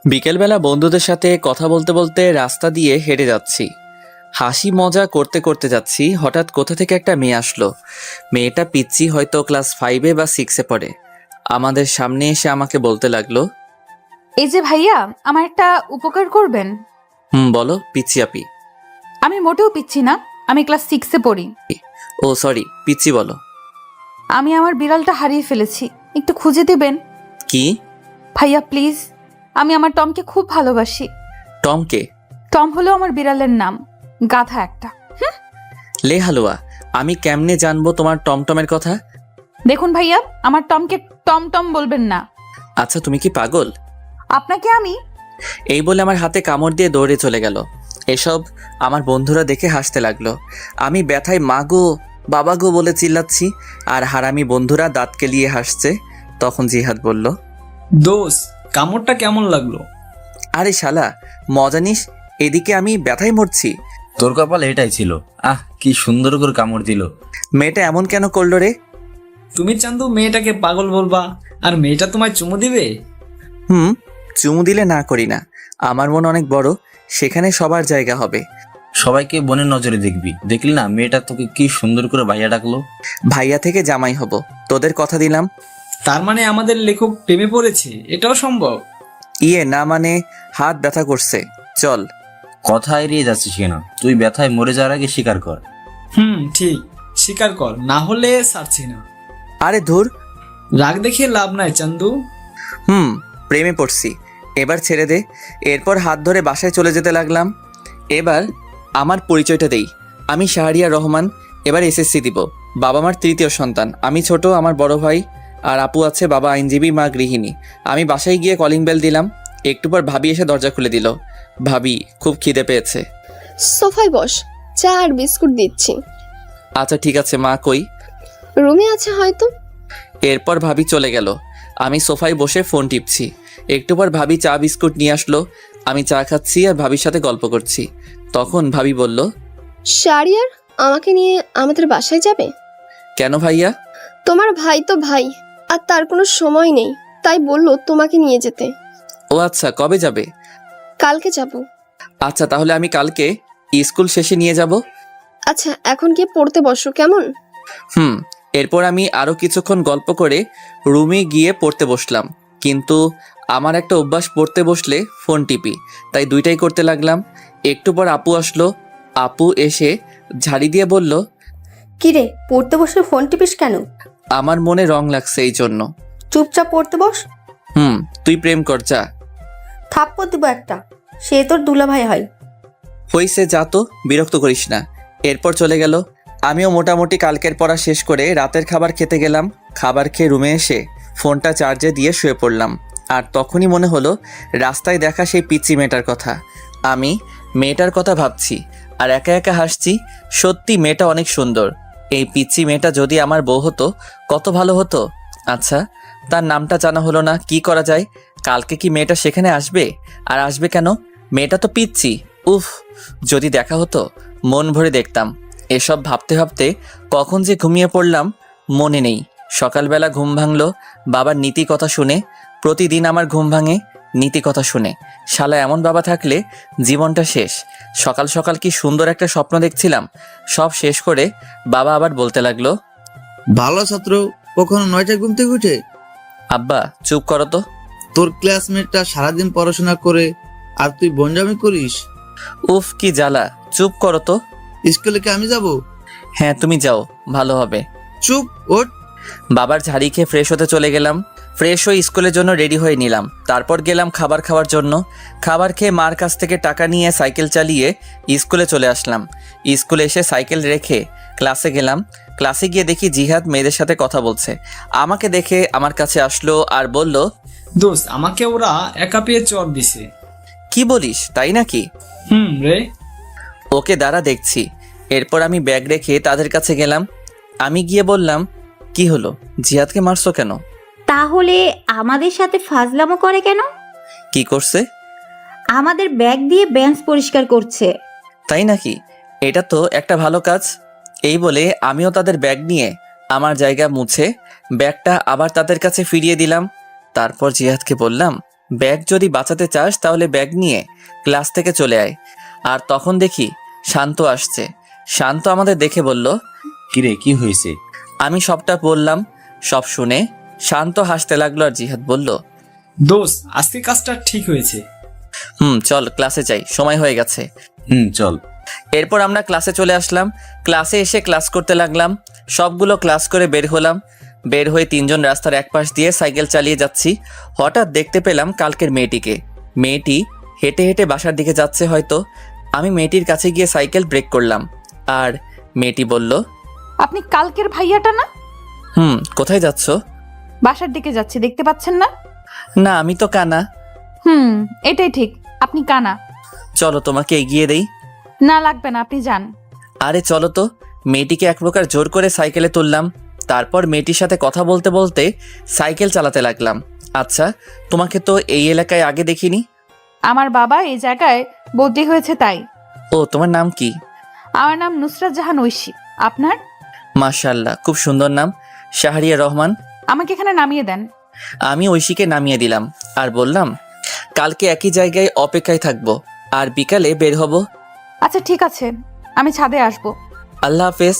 বিকেলবেলা বন্ধুদের সাথে কথা বলতে বলতে রাস্তা দিয়ে হেঁটে যাচ্ছি। হাসি মজা করতে করতে যাচ্ছি, হঠাৎ কোথা থেকে একটা মেয়ে আসলো। মেয়েটা পিচ্ছি, হয়তো ক্লাস 5-এ বা 6-এ পড়ে। আমাদের সামনে এসে আমাকে বলতে লাগলো, এই যে ভাইয়া, আমার একটা উপকার করবেন। বলো পিচ্ছি আপি। আমি মোটেও পিচ্ছি না, আমি ক্লাস 6-এ পড়ি। ও সরি, পিচ্ছি বলো। আমি আমার বিড়ালটা হারিয়ে ফেলেছি, একটু খুঁজে দিবেন? কি? ভাইয়া প্লিজ, আমি আমার টমকে খুব ভালোবাসি। টমকে? টম হলো আমার বিড়ালের নাম, গাধা একটা। লে হালুয়া, আমি কেমনে জানবো তোমার টমটমের কথা? দেখুন ভাইয়া, আমার টমকে টমটম বলবেন না। আচ্ছা তুমি কি পাগল? আপনাকে আমি এই বলে আমার হাতে কামড় দিয়ে দৌড়ে চলে গেল। এসব আমার বন্ধুরা দেখে হাসতে লাগলো। আমি ব্যথায় মা গো বাবা গো বলে চিল্লাচ্ছি, আর হারামি বন্ধুরা দাঁত কেলিয়ে হাসছে। তখন জিহাদ বলল, দোষ, কামড়টা কেমন লাগলো? আরে শালা মজা নিস, এদিকে আমি ব্যথায় মরছি। তোর কপালে এটাই ছিল। কি সুন্দর করে কামড় দিল। মেয়েটা এমন কেন করলো রে? তুমি চান্দু মেয়েটাকে পাগল বলবা, আর মেয়েটা তোমায় চুমু দিবে? চুমু দিলে না করি না, আমার মন অনেক বড়, সেখানে সবার জায়গা হবে। সবাইকে বোনের নজরে দেখবি। দেখলি না মেয়েটা তোকে কি সুন্দর করে ভাইয়া ডাকলো। ভাইয়া থেকে জামাই হব, তোদের কথা দিলাম। তার মানে আমাদের লেখক প্রেমে পড়েছে, এটাও সম্ভব? ইয়ে না মানে, হাত ব্যথা করছে, চল। কথা এড়িয়ে যাচ্ছিস কেন? তুই ব্যথায় মরে যাওয়ার আগে স্বীকার কর। ঠিক, স্বীকার কর, না হলে ছাড়ছি না। আরে ধুর, রাগ দেখিয়ে লাভ নাই চান্দু। প্রেমে পড়ছি, এবার ছেড়ে দে। এরপর হাত ধরে বাসায় চলে যেতে লাগলাম। এবার আমার পরিচয়টা দেই, আমি শাহরিয়ার রহমান, এবার এসএসসি দিব। বাবা মার তৃতীয় সন্তান, আমি ছোট, আমার বড় ভাই আর আপু আছে, বাবা আইনজীবী, মা গৃহিণী। আমি বাসায় গিয়ে কলিং বেল দিলাম, একটু পর ভাবি এসে দরজা খুলে দিল। ভাবি, খুব খিদে পেয়েছে। সোফায় বস, চা আর বিস্কুট দিচ্ছি। আচ্ছা ঠিক আছে মা, কই? রুমে আছে হয়তো। এরপর ভাবি চলে গেল, আমি সোফায় বসে ফোন টিপছি। একটু পর ভাবি চা বিস্কুট নিয়ে আসলো, আমি চা খাচ্ছি আর ভাবির সাথে গল্প করছি। তখন ভাবি বলল, শারিয়ার আমাকে নিয়ে আমাদের বাসায় যাবে? কেন ভাইয়া? তোমার ভাই তো ভাই, আর তার কোনো সময় নেই, তাই বললো তোমাকে নিয়ে যেতে। ও আচ্ছা, কবে যাবে? কালকে যাব। আচ্ছা তাহলে আমি কালকে স্কুল শেষে নিয়ে যাব। আচ্ছা এখন গিয়ে পড়তে বসো কেমন? এরপর আমি আরও কিছুক্ষণ গল্প করে রুমে গিয়ে পড়তে বসলাম। কিন্তু আমার একটা অভ্যাস, পড়তে বসলে ফোন টিপি, তাই দুইটাই করতে লাগলাম। একটু পর আপু আসলো, আপু এসে ঝাড়ি দিয়ে বলল, কিরে, পড়তে বসে ফোন টিপিস কেন? আমার মনে রং লাগছে এই জন্য। চুপচাপ পড়তে বস। তুই প্রেম কর যা। থাপ্পড় দিব একটা, সে তোর দুলাভাই হয়। হইছে, যা তো, বিরক্ত করিস না। এরপর চলে গেল। আমিও মোটামুটি কালকের পড়া শেষ করে রাতের খাবার খেতে গেলাম। খাবার খেয়ে রুমে এসে ফোনটা চার্জে দিয়ে শুয়ে পড়লাম। আর তখনই মনে হলো রাস্তায় দেখা সেই পিচ্চি মেয়েটার কথা। আমি মেয়েটার কথা ভাবছি আর একা একা হাসছি। সত্যি মেয়েটা অনেক সুন্দর। এই পিচ্চি মেয়েটা যদি আমার বউ হতো কত ভালো হতো। আচ্ছা, তার নামটা জানা হলো না, কি করা যায়? কালকে কি মেয়েটা সেখানে আসবে? আর আসবে কেন? মেয়েটা তো পিচ্চি। উফ, যদি দেখা হতো মন ভরে দেখতাম। এসব ভাবতে ভাবতে কখন যে ঘুমিয়ে পড়লাম মনে নেই। সকালবেলা ঘুম ভাঙলো বাবার নীতি কথা শুনে। প্রতিদিন আমার ঘুম ভাঙে নীতি কথা শুনে। শালা এমন বাবা থাকলে জীবনটা শেষ। সকাল সকাল কি সুন্দর একটা স্বপ্ন দেখছিলাম, সব শেষ করে বাবা আবার বলতে লাগলো, ভালো ছাত্র কখনো 9টায় ঘুম থেকে উঠে? আব্বা চুপ করো তো। তোর ক্লাসমেটটা সারাদিন পড়াশোনা করে আর তুই বনজামি করিস। উফ কি জ্বালা, চুপ করো তো। স্কুলে কি আমি যাব? হ্যাঁ তুমি যাও, ভালো হবে। চুপ ওঠ। বাবার ঝাড়ি খেয়ে ফ্রেশ হতে চলে গেলাম। ফ্রেশ হয়ে স্কুলের জন্য রেডি হয়ে নিলাম। তারপর গেলাম খাবার খাওয়ার জন্য। খাবার খেয়ে মার কাছ থেকে টাকা নিয়ে সাইকেল চালিয়ে স্কুলে চলে আসলাম। স্কুলে এসে সাইকেল রেখে ক্লাসে গেলাম। ক্লাসে গিয়ে দেখি জিহাদ মেয়েদের সাথে কথা বলছে। আমাকে দেখে আমার কাছে আসলো আর বলল, দোষ, আমাকে ওরা একা পেয়ে চর দিছে। কি বলিস, তাই নাকি? রে। ওকে দাঁড়া দেখছি। এরপর আমি ব্যাগ রেখে তাদের কাছে গেলাম। আমি গিয়ে বললাম, কি হলো, জিহাদকে মারছো কেন? তাহলে আমাদের সাথে ফাজলামো করে কেন? কি করছে? আমাদের ব্যাগ দিয়ে বেঞ্চ পরিষ্কার করছে। তাই নাকি? এটা তো একটা ভালো কাজ। এই বলে আমিও তাদের ব্যাগ নিয়ে আমার জায়গা মুছে ব্যাগটা আবার তাদের কাছে ফিরিয়ে দিলাম। তারপর জিহাদকে বললাম, ব্যাগ যদি বাঁচাতে চাস তাহলে ব্যাগ নিয়ে ক্লাস থেকে চলে আয়। আর তখন দেখি শান্ত আসছে। শান্ত আমাদের দেখে বলল, কিরে কি হয়েছে? আমি সবটা বললাম। সব শুনে শান্ত হাসতে লাগলো আর জিহাদ বলল, দোস্ত আজকে কাজটা ঠিক হয়েছে। চল ক্লাসে যাই, সময় হয়ে গেছে। চল। এরপর আমরা ক্লাসে চলে আসলাম। ক্লাসে এসে ক্লাস করতে লাগলাম। সবগুলো ক্লাস করে বের হলাম। বের হয়ে তিনজন রাস্তার এক পাশ দিয়ে সাইকেল চালিয়ে যাচ্ছি। হঠাৎ দেখতে পেলাম কালকের মেয়েটিকে। মেয়েটি হেঁটে হেঁটে বাসার দিকে যাচ্ছে হয়তো। আমি মেয়েটির কাছে গিয়ে সাইকেল ব্রেক করলাম। আর মেয়েটি বলল, আপনি কালকের ভাইয়াটা না? কোথায় যাচ্ছ? বাসার দিকে যাচ্ছি, দেখতে পাচ্ছেন না? না, আমি তো কানা। এটাই ঠিক, আপনি কানা। চলো তোমাকে এগিয়ে দেই। না লাগবে না, আপনি যান। আরে চলো তো। মেয়েটিকে এক প্রকার জোর করে সাইকেলে তুললাম। তারপর মেয়েটির সাথে কথা বলতে বলতে সাইকেল চালাতে লাগলাম। আচ্ছা, তোমাকে তো এই এলাকায় আগে দেখিনি। আমার বাবা এই জায়গায় বদলি হয়েছে তাই। ও, তোমার নাম কি? আমার নাম নুসরাত জাহান ঐশী। আপনার? মাশাআল্লাহ, খুব সুন্দর নাম, শাহরিয়া রহমান। আমাকে এখানে নামিয়ে দেন। আমি ঐশীকে নামিয়ে দিলাম আর বললাম, কালকে একই জায়গায় অপেক্ষায় থাকবো আর বিকালে বের হব। আচ্ছা ঠিক আছে, আমি ছাদে আসবো। আল্লাহ হাফেজ।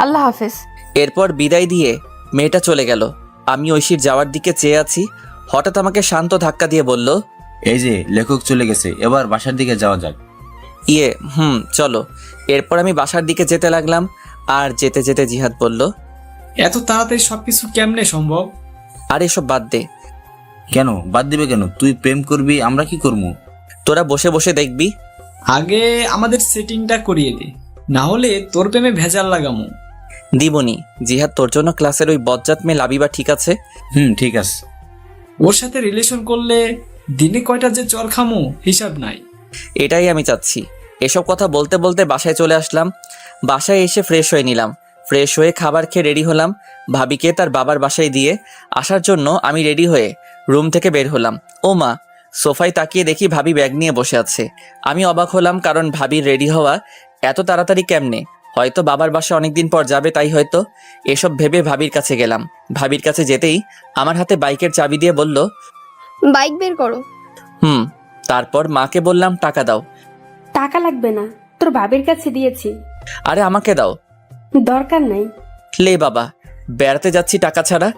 আল্লাহ হাফেজ। এরপর বিদায় দিয়ে মেয়েটা চলে গেল। আমি ঐশীর যাওয়ার দিকে চেয়ে আছি। হঠাৎ আমাকে শান্ত ধাক্কা দিয়ে বলল, এই যে লেখক চলে গেছে, এবার বাসার দিকে যাওয়া যাক। চলো। এরপর আমি বাসার দিকে যেতে লাগলাম। আর যেতে যেতে জিহাদ বলল, এত তাড়াতাড়ি সবকিছু কেমনে সম্ভব? আর এসব বাদ দে। কেন বাদ দিবে কেন? তুই প্রেম করবি, আমরা কি করবো? তোরা বসে বসে দেখবি। আগে আমাদের সেটিংটা করিয়ে দে, না হলে তোর প্রেমে ভেজাল লাগামু। দিবনি। জিহাদ, তোর জন্য ক্লাসের ওই বজ্জাত মেয়ে লাবিবা ঠিক আছে? ঠিক আছে। ওর সাথে রিলেশন করলে দিনে কয়টা যে চর খামু হিসাব নাই। এটাই আমি চাচ্ছি। এসব কথা বলতে বলতে বাসায় চলে আসলাম। বাসায় এসে ফ্রেশ হয়ে নিলাম। ফ্রেশ হয়ে খাবার খেয়ে রেডি হলাম। ভাবিকে তার বাবার বাসায় দিয়ে আসার জন্য আমি রেডি হয়ে রুম থেকে বের হলাম। ও মা, সোফায় তাকিয়ে দেখি ভাবি ব্যাগ নিয়ে বসে আছে। আমি অবাক হলাম, কারণ ভাবির রেডি হওয়া এত তাড়াতাড়ি কেমনে? হয়তো বাবার বাসা অনেকদিন পর যাবে, তাই হয়তো। এসব ভেবে ভাবির কাছে গেলাম। ভাবির কাছে যেতেই আমার হাতে বাইকের চাবি দিয়ে বলল, বাইক বের করো। তারপর মাকে বললাম, টাকা দাও। টাকা লাগবে না, তোর বাবার কাছে দিয়েছি। আরে আমাকে দাও। দরকার নাই। লে বাবা, বেড়াতে যাচ্ছি টাকা ছাড়া।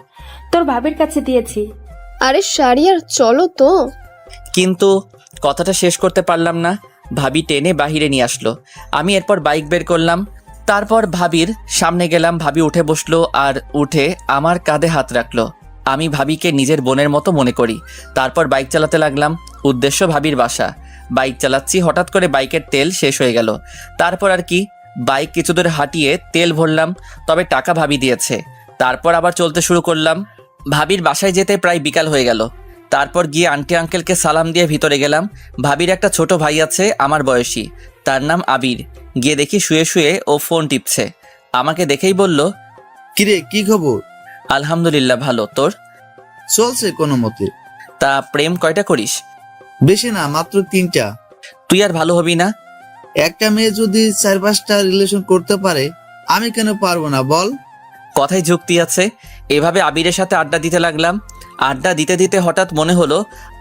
তোর বাবার কাছে দিয়েছি। আরে শাড়িয়ার চলো তো। কিন্তু কথাটা শেষ করতে পারলাম না। ভাবি টেনে বাহিরে নিয়ে আসলো। আমি এরপর বাইক বের করলাম। তারপর ভাবির সামনে গেলাম। ভাবি উঠে বসলো আর উঠে আমার কাঁধে হাত রাখলো। আমি ভাবিকে নিজের বোনের মতো মনে করি। তারপর বাইক চালাতে লাগলাম। উদ্দেশ্য ভাবির বাসা। বাইক চালাচ্ছি, হঠাৎ করে বাইকের তেল শেষ হয়ে গেল। তারপর আর কি, বাইক কিছু দূর হাঁটিয়ে তেল ভরলাম, তবে টাকা ভাবি দিয়েছে। তারপর আবার চলতে শুরু করলাম। ভাবির বাসায় যেতে প্রায় বিকাল হয়ে গেল। তারপর গিয়ে আন্টি আঙ্কেলকে সালাম দিয়ে ভিতরে গেলাম। ভাবির একটা ছোট ভাই আছে আমার বয়সী, তার নাম আবির। গিয়ে দেখি শুয়ে শুয়ে ও ফোন টিপছে। আমাকে দেখেই বলল, কিরে কি খবর? আলহামদুলিল্লাহ, ভালো। তোর? চলছে কোনো মতে। তা প্রেম কয়টা করিস? বেশি না, মাত্র 3টা। তুই আর ভালো হবি না? একটা মেয়ে যদি 4-5টা রিলেশন করতে পারে, আমি কেন পারবো না বল? কথায় যুক্তি আছে। এভাবে আবিরের সাথে আড্ডা দিতে লাগলাম। আড্ডা দিতে দিতে হঠাৎ মনে হলো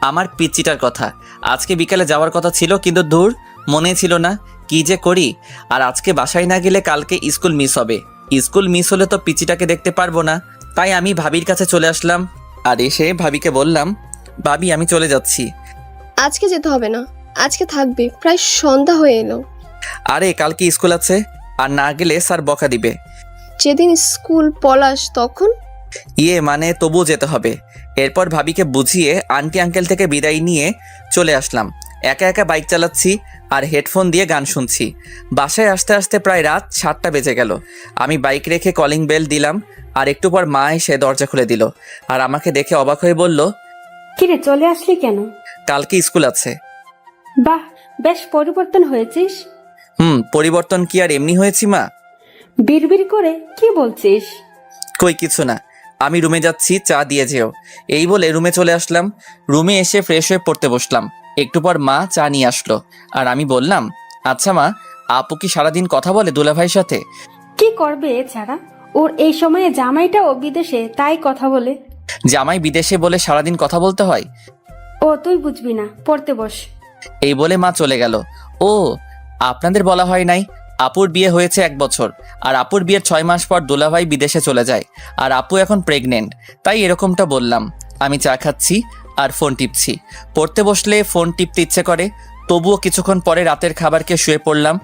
আমার পিচ্চিটার কথা। আজকে বিকালে যাওয়ার কথা ছিল, কিন্তু দূর, মনে ছিল না। কি যে করি। আর আজকে বাসায় না গেলে কালকে স্কুল মিস হবে। স্কুল মিস হলে তো পিচ্চিটাকে দেখতে পারবো না। তাই আমি ভাবির কাছে চলে আসলাম। আর এসে ভাবিকে বললাম, ভাবি আমি চলে যাচ্ছি। আজকে যেতে হবে না, আজকে থাকবে, প্রায় সন্ধ্যা হয়ে এলো। আরে কালকে স্কুল আছে, আর না গেলে স্যার বকা দিবে। যেদিন স্কুল পলাশ তখন? মানে তবুও যেতে হবে। এরপর ভাবিকে বুঝিয়ে আন্টি আঙ্কেল থেকে বিদায় নিয়ে চলে আসলাম। একা একা বাইক চালাচ্ছি আর হেডফোন দিয়ে গান শুনছি। বাসায় আসতে আসতে প্রায় রাত 7টা বেজে গেল। আমি বাইক রেখে কলিং বেল দিলাম, আর একটু পর মা এসে দরজা খুলে দিল। আর আমাকে দেখে অবাক হয়ে বলল, কিরে চলে আসলি কেন? কালকে স্কুল আছে। বাহ, বেশ পরিবর্তন হয়েছিস। পরিবর্তন কি আর এমনি হয়েছি মা? বিড়বিড় করে কি বলছিস? কই কিছু না, আমি রুমে যাচ্ছি, চা দিয়ে যেও। এই বলে রুমে চলে আসলাম। রুমে এসে ফ্রেশ হয়ে পড়তে বসলাম। একটু পর মা চা নিয়ে আসলো। আর আমি বললাম, আচ্ছা মা, আপু কি সারাদিন কথা বলে দুলাভাইয়ের সাথে? কি করবে এছাড়া? ওর এই সময়ে জামাইটাও বিদেশে, তাই কথা বলে। জামাই বিদেশে বলে সারাদিন কথা বলতে হয়? ও ও তুই বুঝবি না, পড়তে বস। এই বলে মা চলে গেল। ও, আপনাদের বলা হয় নাই, আপুর বিয়ে হয়েছে 1 বছর, আর আপুর বিয়ের 6 মাস পর দুলাভাই বিদেশে চলে যায়, আর আপু এখন প্রেগনেন্ট, তাই এরকমটা বললাম। আমি চা খাচ্ছি আর ফোন টিপছি। পড়তে বসলে ফোন টিপতে ইচ্ছে করে, তবুও কিছুক্ষণ পরে রাতের খাবার খেয়ে শুয়ে পড়লাম।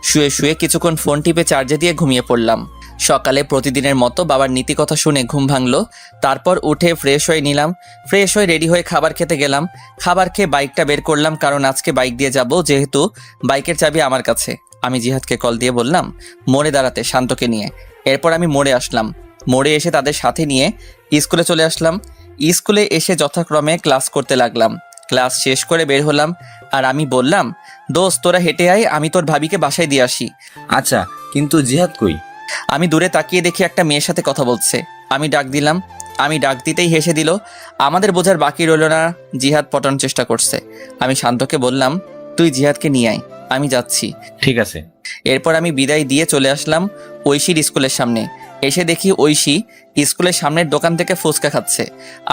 শুয়ে শুয়ে কিছুক্ষণ ফোন টিপে চার্জে দিয়ে ঘুমিয়ে পড়লাম। সকালে প্রতিদিনের মতো বাবার নীতিকথা শুনে ঘুম ভাঙলো। তারপর উঠে ফ্রেশ হয়ে নিলাম। ফ্রেশ হয়ে রেডি হয়ে খাবার খেতে গেলাম। খাবার খেয়ে বাইকটা বের করলাম, কারণ আজকে বাইক দিয়ে যাব, যেহেতু বাইকের চাবি আমার কাছে। আমি জিহাদকে কল দিয়ে বললাম মোড়ে দাঁড়াতে, শান্তকে নিয়ে। এরপর আমি মোড়ে আসলাম। মোড়ে এসে তাদের সাথে নিয়ে স্কুলে চলে আসলাম। স্কুলে এসে যথাক্রমে ক্লাস করতে লাগলাম। ক্লাস শেষ করে বের হলাম, আর আমি বললাম দোস্ত তোরা হেঁটে আয়, আমি তোর ভাবিকে বাসায় দিয়ে আসি। আচ্ছা, কিন্তু জিহাদ কই? আমি দূরে তাকিয়ে দেখি একটা মেয়ের সাথে কথা বলছে। আমি ডাক দিলাম। আমি ডাক দিতেই হেসে দিল। আমাদের বোঝার বাকি রইল না, জিহাদ পটানোর চেষ্টা করছে। আমি শান্তকে বললাম তুই জিহাদকে নিয়ে আয়, আমি যাচ্ছি। ঠিক আছে। এরপর আমি বিদায় দিয়ে চলে আসলাম ঐশীর স্কুলের সামনে। এসে দেখি ঐশী স্কুলের সামনের দোকান থেকে ফুচকা খাচ্ছে।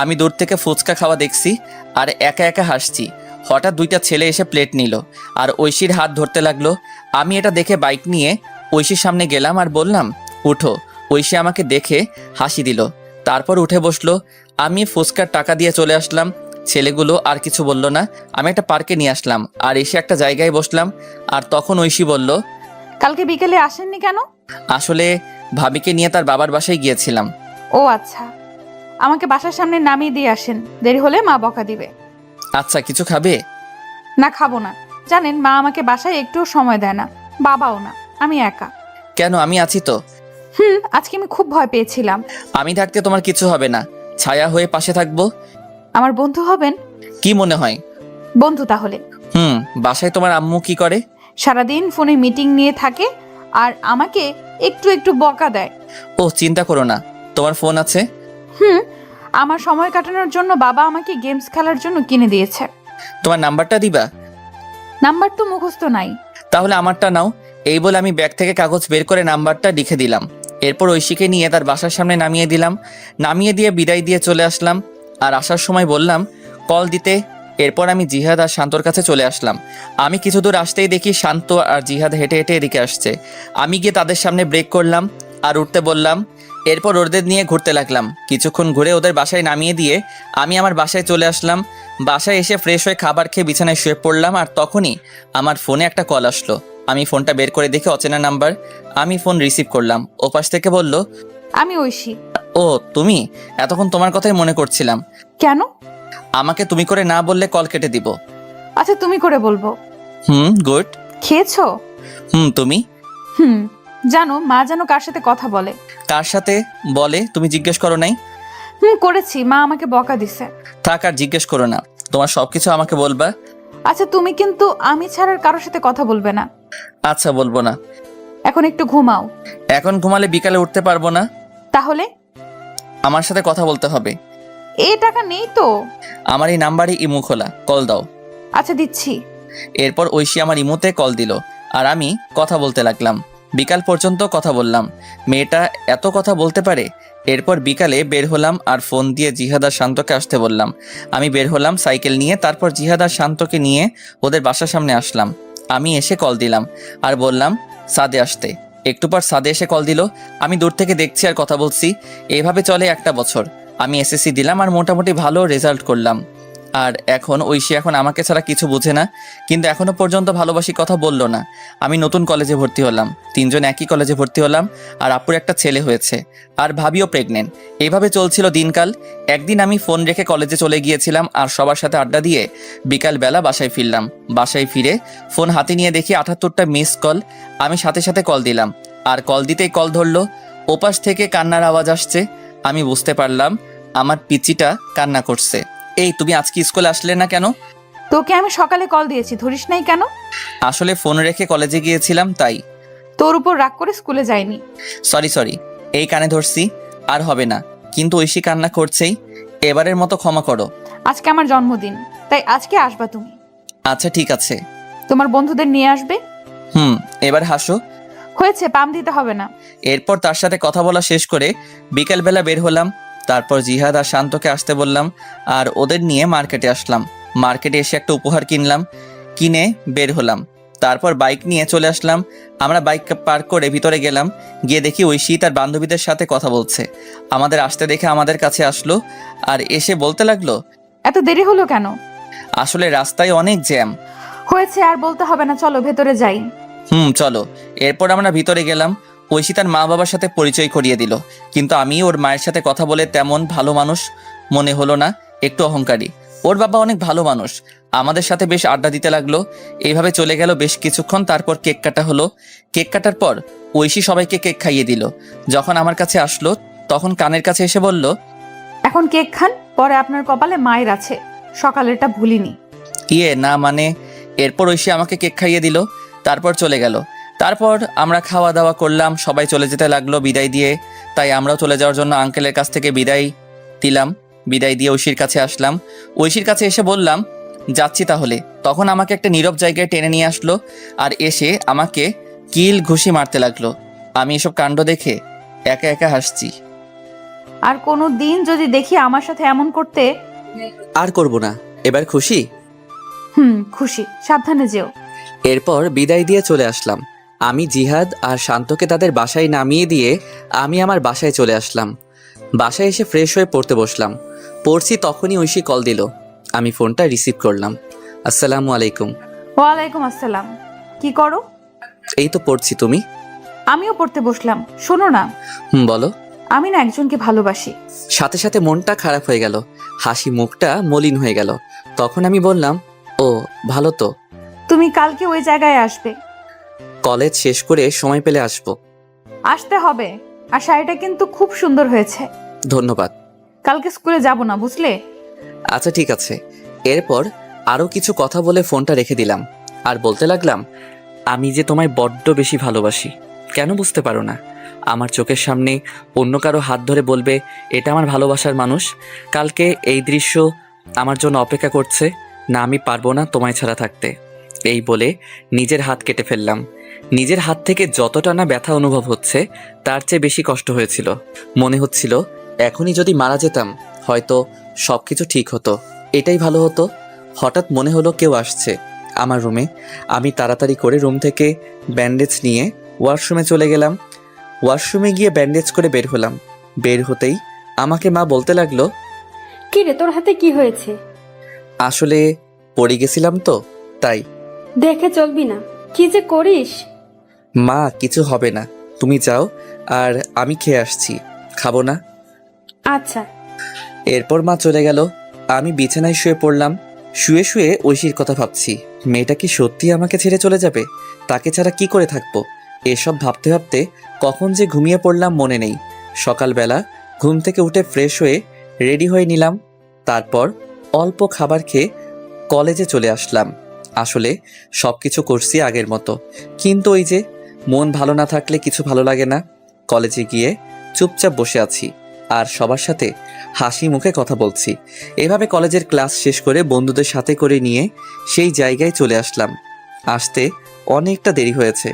আমি দূর থেকে ফুচকা খাওয়া দেখছি আর একা একা হাসছি। হঠাৎ 2টা ছেলে এসে প্লেট নিল আর ঐশীর হাত ধরতে লাগলো। আমি এটা দেখে বাইক নিয়ে ঐশীর সামনে গেলাম আর বললাম উঠো। ঐশী আমাকে দেখে হাসি দিল, তারপর উঠে বসলো। আমি ফুচকার টাকা দিয়ে চলে আসলাম। ছেলেগুলো আর কিছু বলল না। আমি একটা পার্কে নিয়ে আসলাম আর এসে একটা জায়গায় বসলাম। আর তখন ঐশী বলল কালকে বিকেলে আসেননি কেন? আসলে ভাবিকে নিয়ে তার বাবার বাসায় গিয়েছিলাম। ও আচ্ছা, আমাকে বাসার সামনে নামিয়ে দিয়ে আসেন, দেরি হলে মা বকা দিবে। আচ্ছা, কিছু খাবে? না, খাবো না। জানেন মা আমাকে বাসায় একটুও সময় দেয় না, বাবাও না, আমি একা। কেন, আমি আছি তো। আজকে আমি খুব ভয় পেয়েছিলাম। আমি থাকতে তোমার কিছু হবে না, ছায়া হয়ে পাশে থাকবো। আমার বন্ধু হবেন? কি মনে হয়? বন্ধু তাহলে। বাসায় তোমার আম্মু কি করে? সারাদিন ফোনে মিটিং নিয়ে থাকে আর আমাকে একটু একটু বকা দেয়। ও, চিন্তা করো না, তোমার ফোন আছে। আমার সময় কাটানোর জন্য বাবা আমাকে গেমস খেলার জন্য কিনে দিয়েছে। তোমার নাম্বারটা দিবা? নাম্বার তো মুখস্থ নাই। তাহলে আমারটা নাও। এই বলে আমি ব্যাগ থেকে কাগজ বের করে নাম্বারটা লিখে দিলাম। এরপর ঐশীকে নিয়ে তার বাসার সামনে নামিয়ে দিলাম। নামিয়ে দিয়ে বিদায় দিয়ে চলে আসলাম। আর আসার সময় বললাম কল দিতে। এরপর আমি জিহাদ আর শান্তর কাছে চলে আসলাম। আমি কিছু দূর আসতেই দেখি শান্ত আর জিহাদ হেঁটে হেঁটে এদিকে আসছে। আমি গিয়ে তাদের সামনে ব্রেক করলাম আর উঠতে বললাম। এরপর ওদের নিয়ে ঘুরতে লাগলাম। কিছুক্ষণ ঘুরে ওদের বাসায় নামিয়ে দিয়ে আমি আমার বাসায় চলে আসলাম। বাসায় এসে ফ্রেশ হয়ে খাবার খেয়ে বিছানায় শুয়ে পড়লাম। আর তখনই আমার ফোনে একটা কল আসলো। আমি ফোনটা বের করে দেখি অচেনা নাম্বার। আমি ফোন রিসিভ করলাম। ওপাশ থেকে বলল আমি ঐশী। ও তুমি? এতক্ষণ তোমার কথাই মনে করছিলাম। কেন? আমাকে তুমি করে না বললে কল কেটে দিব। আচ্ছা, তুমি করে বলবো। গুড। খেয়েছো? তুমি? জানো মা যেন কার সাথে কথা বলে। কার সাথে বলে তুমি জিজ্ঞেস করো নাই? করেছি, মা আমাকে বকা দিছে। থাক, আর জিজ্ঞেস করো না, তোমার সবকিছু আমাকে বলবা। আচ্ছা, তুমি কিন্তু আমি ছাড়ার কারোর সাথে কথা বলবে না। আচ্ছা, বলবো না। এখন একটু ঘুমাও। এখন ঘুমালে বিকালে উঠতে পারবো না। তাহলে? আমার সাথে কথা বলতে হবে। এই টাকা নেই তো। আমার এই নাম্বারে ইমো খোলা, কল দাও। আচ্ছা, দিচ্ছি। এরপর ঐশী আমার ইমোতে কল দিল আর আমি কথা বলতে লাগলাম। বিকাল পর্যন্ত কথা বললাম। মেয়েটা এত কথা বলতে পারে। এরপর বিকালে বের হলাম আর ফোন দিয়ে জিহাদ আর শান্তকে আসতে বললাম। আমি বের হলাম সাইকেল নিয়ে। তারপর জিহাদ আর শান্তকে নিয়ে ওদের বাসার সামনে আসলাম। আমি এসে কল দিলাম আর বললাম সাদে আসতে। একটু পর সাদে এসে কল দিল। আমি দূর থেকে দেখছি আর কথা বলছি। এভাবে চলে 1টা বছর। আমি এসএসসি দিলাম আর মোটামুটি ভালো রেজাল্ট করলাম। আর এখন ঐশী এখন আমাকে ছাড়া কিছু বোঝে না, কিন্তু এখনো পর্যন্ত ভালোবাসি কথা বললো না। আমি নতুন কলেজে ভর্তি হলাম, 3জন একই কলেজে ভর্তি হলাম। আর আপুর একটা ছেলে হয়েছে আর ভাবিও প্রেগনেন্ট। এইভাবে চলছিল দিনকাল। একদিন আমি ফোন রেখে কলেজে চলে গিয়েছিলাম আর সবার সাথে আড্ডা দিয়ে বিকালবেলা বাসায় ফিরলাম। বাসায় ফিরে ফোন হাতে নিয়ে দেখি 78টা মিস কল। আমি সাথে সাথে কল দিলাম আর কল দিতেই কল ধরলো। ওপাশ থেকে কান্নার আওয়াজ আসছে। আমি বুঝতে পারলাম আমার পিচিটা কান্না করছে। এই তুমি আজকে স্কুলে আসলে না কেন? তোকে আমি সকালে কল দিয়েছি, ধরিস নাই কেন? আসলে ফোন রেখে কলেজে গিয়েছিলাম তাই। তোর উপর রাগ করে স্কুলে যাইনি। সরি, এই কানে ধরছি, আর হবে না। কিন্তু ঐশী কান্না করছেই, এবারের মতো ক্ষমা করো। আজকে আমার জন্মদিন, তাই আজকে আসবা তুমি। আচ্ছা ঠিক আছে। তোমার বন্ধুদের নিয়ে আসবে। এবার হাসো। হয়েছে, পাম দিতে হবে না। এরপর তার সাথে কথা বলা শেষ করে বিকেলবেলা বের হলাম। তারপর জিহাদ আর শান্তকে আসতে বললাম আর ওদের নিয়ে মার্কেটে আসলাম। মার্কেটে এসে একটা উপহার কিনলাম, কিনে বের হলাম। তারপর বাইক নিয়ে চলে আসলাম। আমরা বাইক পার্ক করে ভিতরে গেলাম, গিয়ে দেখি ঐশী তার বান্ধবীদের সাথে কথা বলছে। আমাদের আসতে দেখে আমাদের কাছে আসলো আর এসে বলতে লাগলো, এত দেরি হলো কেন? আসলে রাস্তায় অনেক জ্যাম। হয়েছে, আর বলতে হবে না, চলো ভেতরে যাই। চলো। এরপর আমরা ভিতরে গেলাম। ঐশী তার মা বাবার সাথে পরিচয় করিয়ে দিল, কিন্তু আমি ওর মায়ের সাথে কথা বলে তেমন ভালো মানুষ মনে হলো না, একটু অহংকারী। ওর বাবা অনেক ভালো মানুষ, আমাদের সাথে বেশ আড্ডা দিতে লাগলো। এইভাবে চলে গেল বেশ কিছুক্ষণ। তারপর কেক কাটা হলো। কেক কাটার পর ঐশী সবাইকে কেক খাইয়ে দিল। যখন আমার কাছে আসলো তখন কানের কাছে এসে বলল, এখন কেক খান, পরে আপনার কপালে মায়ের আছে, সকালেরটা ভুলিনি। ইয়ে না মানে। এরপর ঐশী আমাকে কেক খাইয়ে দিল, তারপর চলে গেল। তারপর আমরা খাওয়া দাওয়া করলাম, সবাই চলে যেতে লাগলো বিদায় দিয়ে। তাই আমরাও চলে যাওয়ার জন্য আঙ্কেলের কাছ থেকে বিদায় দিলাম। বিদায় দিয়ে ঐশীর কাছে আসলাম। ঐশীর কাছে এসে বললাম, যাচ্ছি তাহলে। তখন আমাকে একটা নীরব জায়গায় টেনে নিয়ে আসলো আর এসে আমাকে কিল ঘুষি মারতে লাগলো। আমি এসব কাণ্ড দেখে একা একা হাসছি। আর কোনো দিন যদি দেখি আমার সাথে এমন করতে। আর করব না, এবার খুশি? খুশি, সাবধানে যেও। এরপর বিদায় দিয়ে চলে আসলাম। আমি জিহাদ আর শান্তকে তাদের বাসায় নামিয়ে দিয়ে আমি আমার বাসায় চলে আসলাম। বাসায় এসে ফ্রেশ হয়ে পড়তে বসলাম। পড়ছি তখনই ঐশী কল দিল। আমি ফোনটা রিসিভ করলাম। আসসালামু আলাইকুম। ওয়ালাইকুম আসসালাম। কি করো? এই তো পড়ছি, তুমি? আমিও পড়তে বসলাম। শোনো না, বলো। আমি না একজনকে ভালোবাসি। সাথে সাথে মনটা খারাপ হয়ে গেল, হাসি মুখটা মলিন হয়ে গেল। তখন আমি বললাম, ও ভালো তো। তুমি কালকে ওই জায়গায় আসবে। কলেজ শেষ করে সময় পেলে আসবো। আসতে হবে। আর শাড়িটা কিন্তু খুব সুন্দর হয়েছে। ধন্যবাদ। কালকে স্কুলে যাব না, বুঝলে? আচ্ছা ঠিক আছে। এরপর আরও কিছু কথা বলে ফোনটা রেখে দিলাম আর বলতে লাগলাম, আমি যে তোমায় বড্ড বেশি ভালোবাসি, কেন বুঝতে পারো না? আমার চোখের সামনে অন্য কারো হাত ধরে বলবে এটা আমার ভালোবাসার মানুষ। কালকে এই দৃশ্য আমার জন্য অপেক্ষা করছে না, আমি পারবো না তোমায় ছাড়া থাকতে। এই বলে নিজের হাত কেটে ফেললাম। নিজের হাত থেকে যতটা না ব্যথা অনুভব হচ্ছে তার চেয়ে বেশি কষ্ট হয়েছিল। মনে হচ্ছিল এখনই যদি মারা যেতাম হয়তো সব কিছু ঠিক হতো, এটাই ভালো হতো। হঠাৎ মনে হলো কেউ আসছে আমার রুমে। আমি তাড়াতাড়ি করে রুম থেকে ব্যান্ডেজ নিয়ে ওয়াশরুমে চলে গেলাম। ওয়াশরুমে গিয়ে ব্যান্ডেজ করে বের হলাম। বের হতেই আমাকে মা বলতে লাগলো, কি রে, তোর হাতে কি হয়েছে? আসলে পড়ে গেছিলাম তো তাই। দেখে চলবি না, কি যে করিস। মা কিছু হবে না, তুমি যাও, আর আমি খেয়ে আসছি। খাবো না? আচ্ছা। এরপর মা চলে গেল। আমি বিছানায় শুয়ে পড়লাম। শুয়ে শুয়ে ঐশীর কথা ভাবছি। মেয়েটা কি সত্যি আমাকে ছেড়ে চলে যাবে? তাকে ছাড়া কি করে থাকবো? এসব ভাবতে ভাবতে কখন যে ঘুমিয়ে পড়লাম মনে নেই। সকালবেলা ঘুম থেকে উঠে ফ্রেশ হয়ে রেডি হয়ে নিলাম। তারপর অল্প খাবার খেয়ে কলেজে চলে আসলাম। আসলে সব কিছু করছি আগের মতো, কিন্তু ওই যে মন ভালো না থাকলে কিছু ভালো লাগে না। কলেজে গিয়ে চুপচাপ বসে আছি আর সবার সাথে হাসি মুখে কথা বলছি। এভাবে কলেজের ক্লাস শেষ করে বন্ধুদের সাথে করে নিয়ে সেই জায়গায় চলে আসলাম। আসতে অনেকটা দেরি হয়েছে।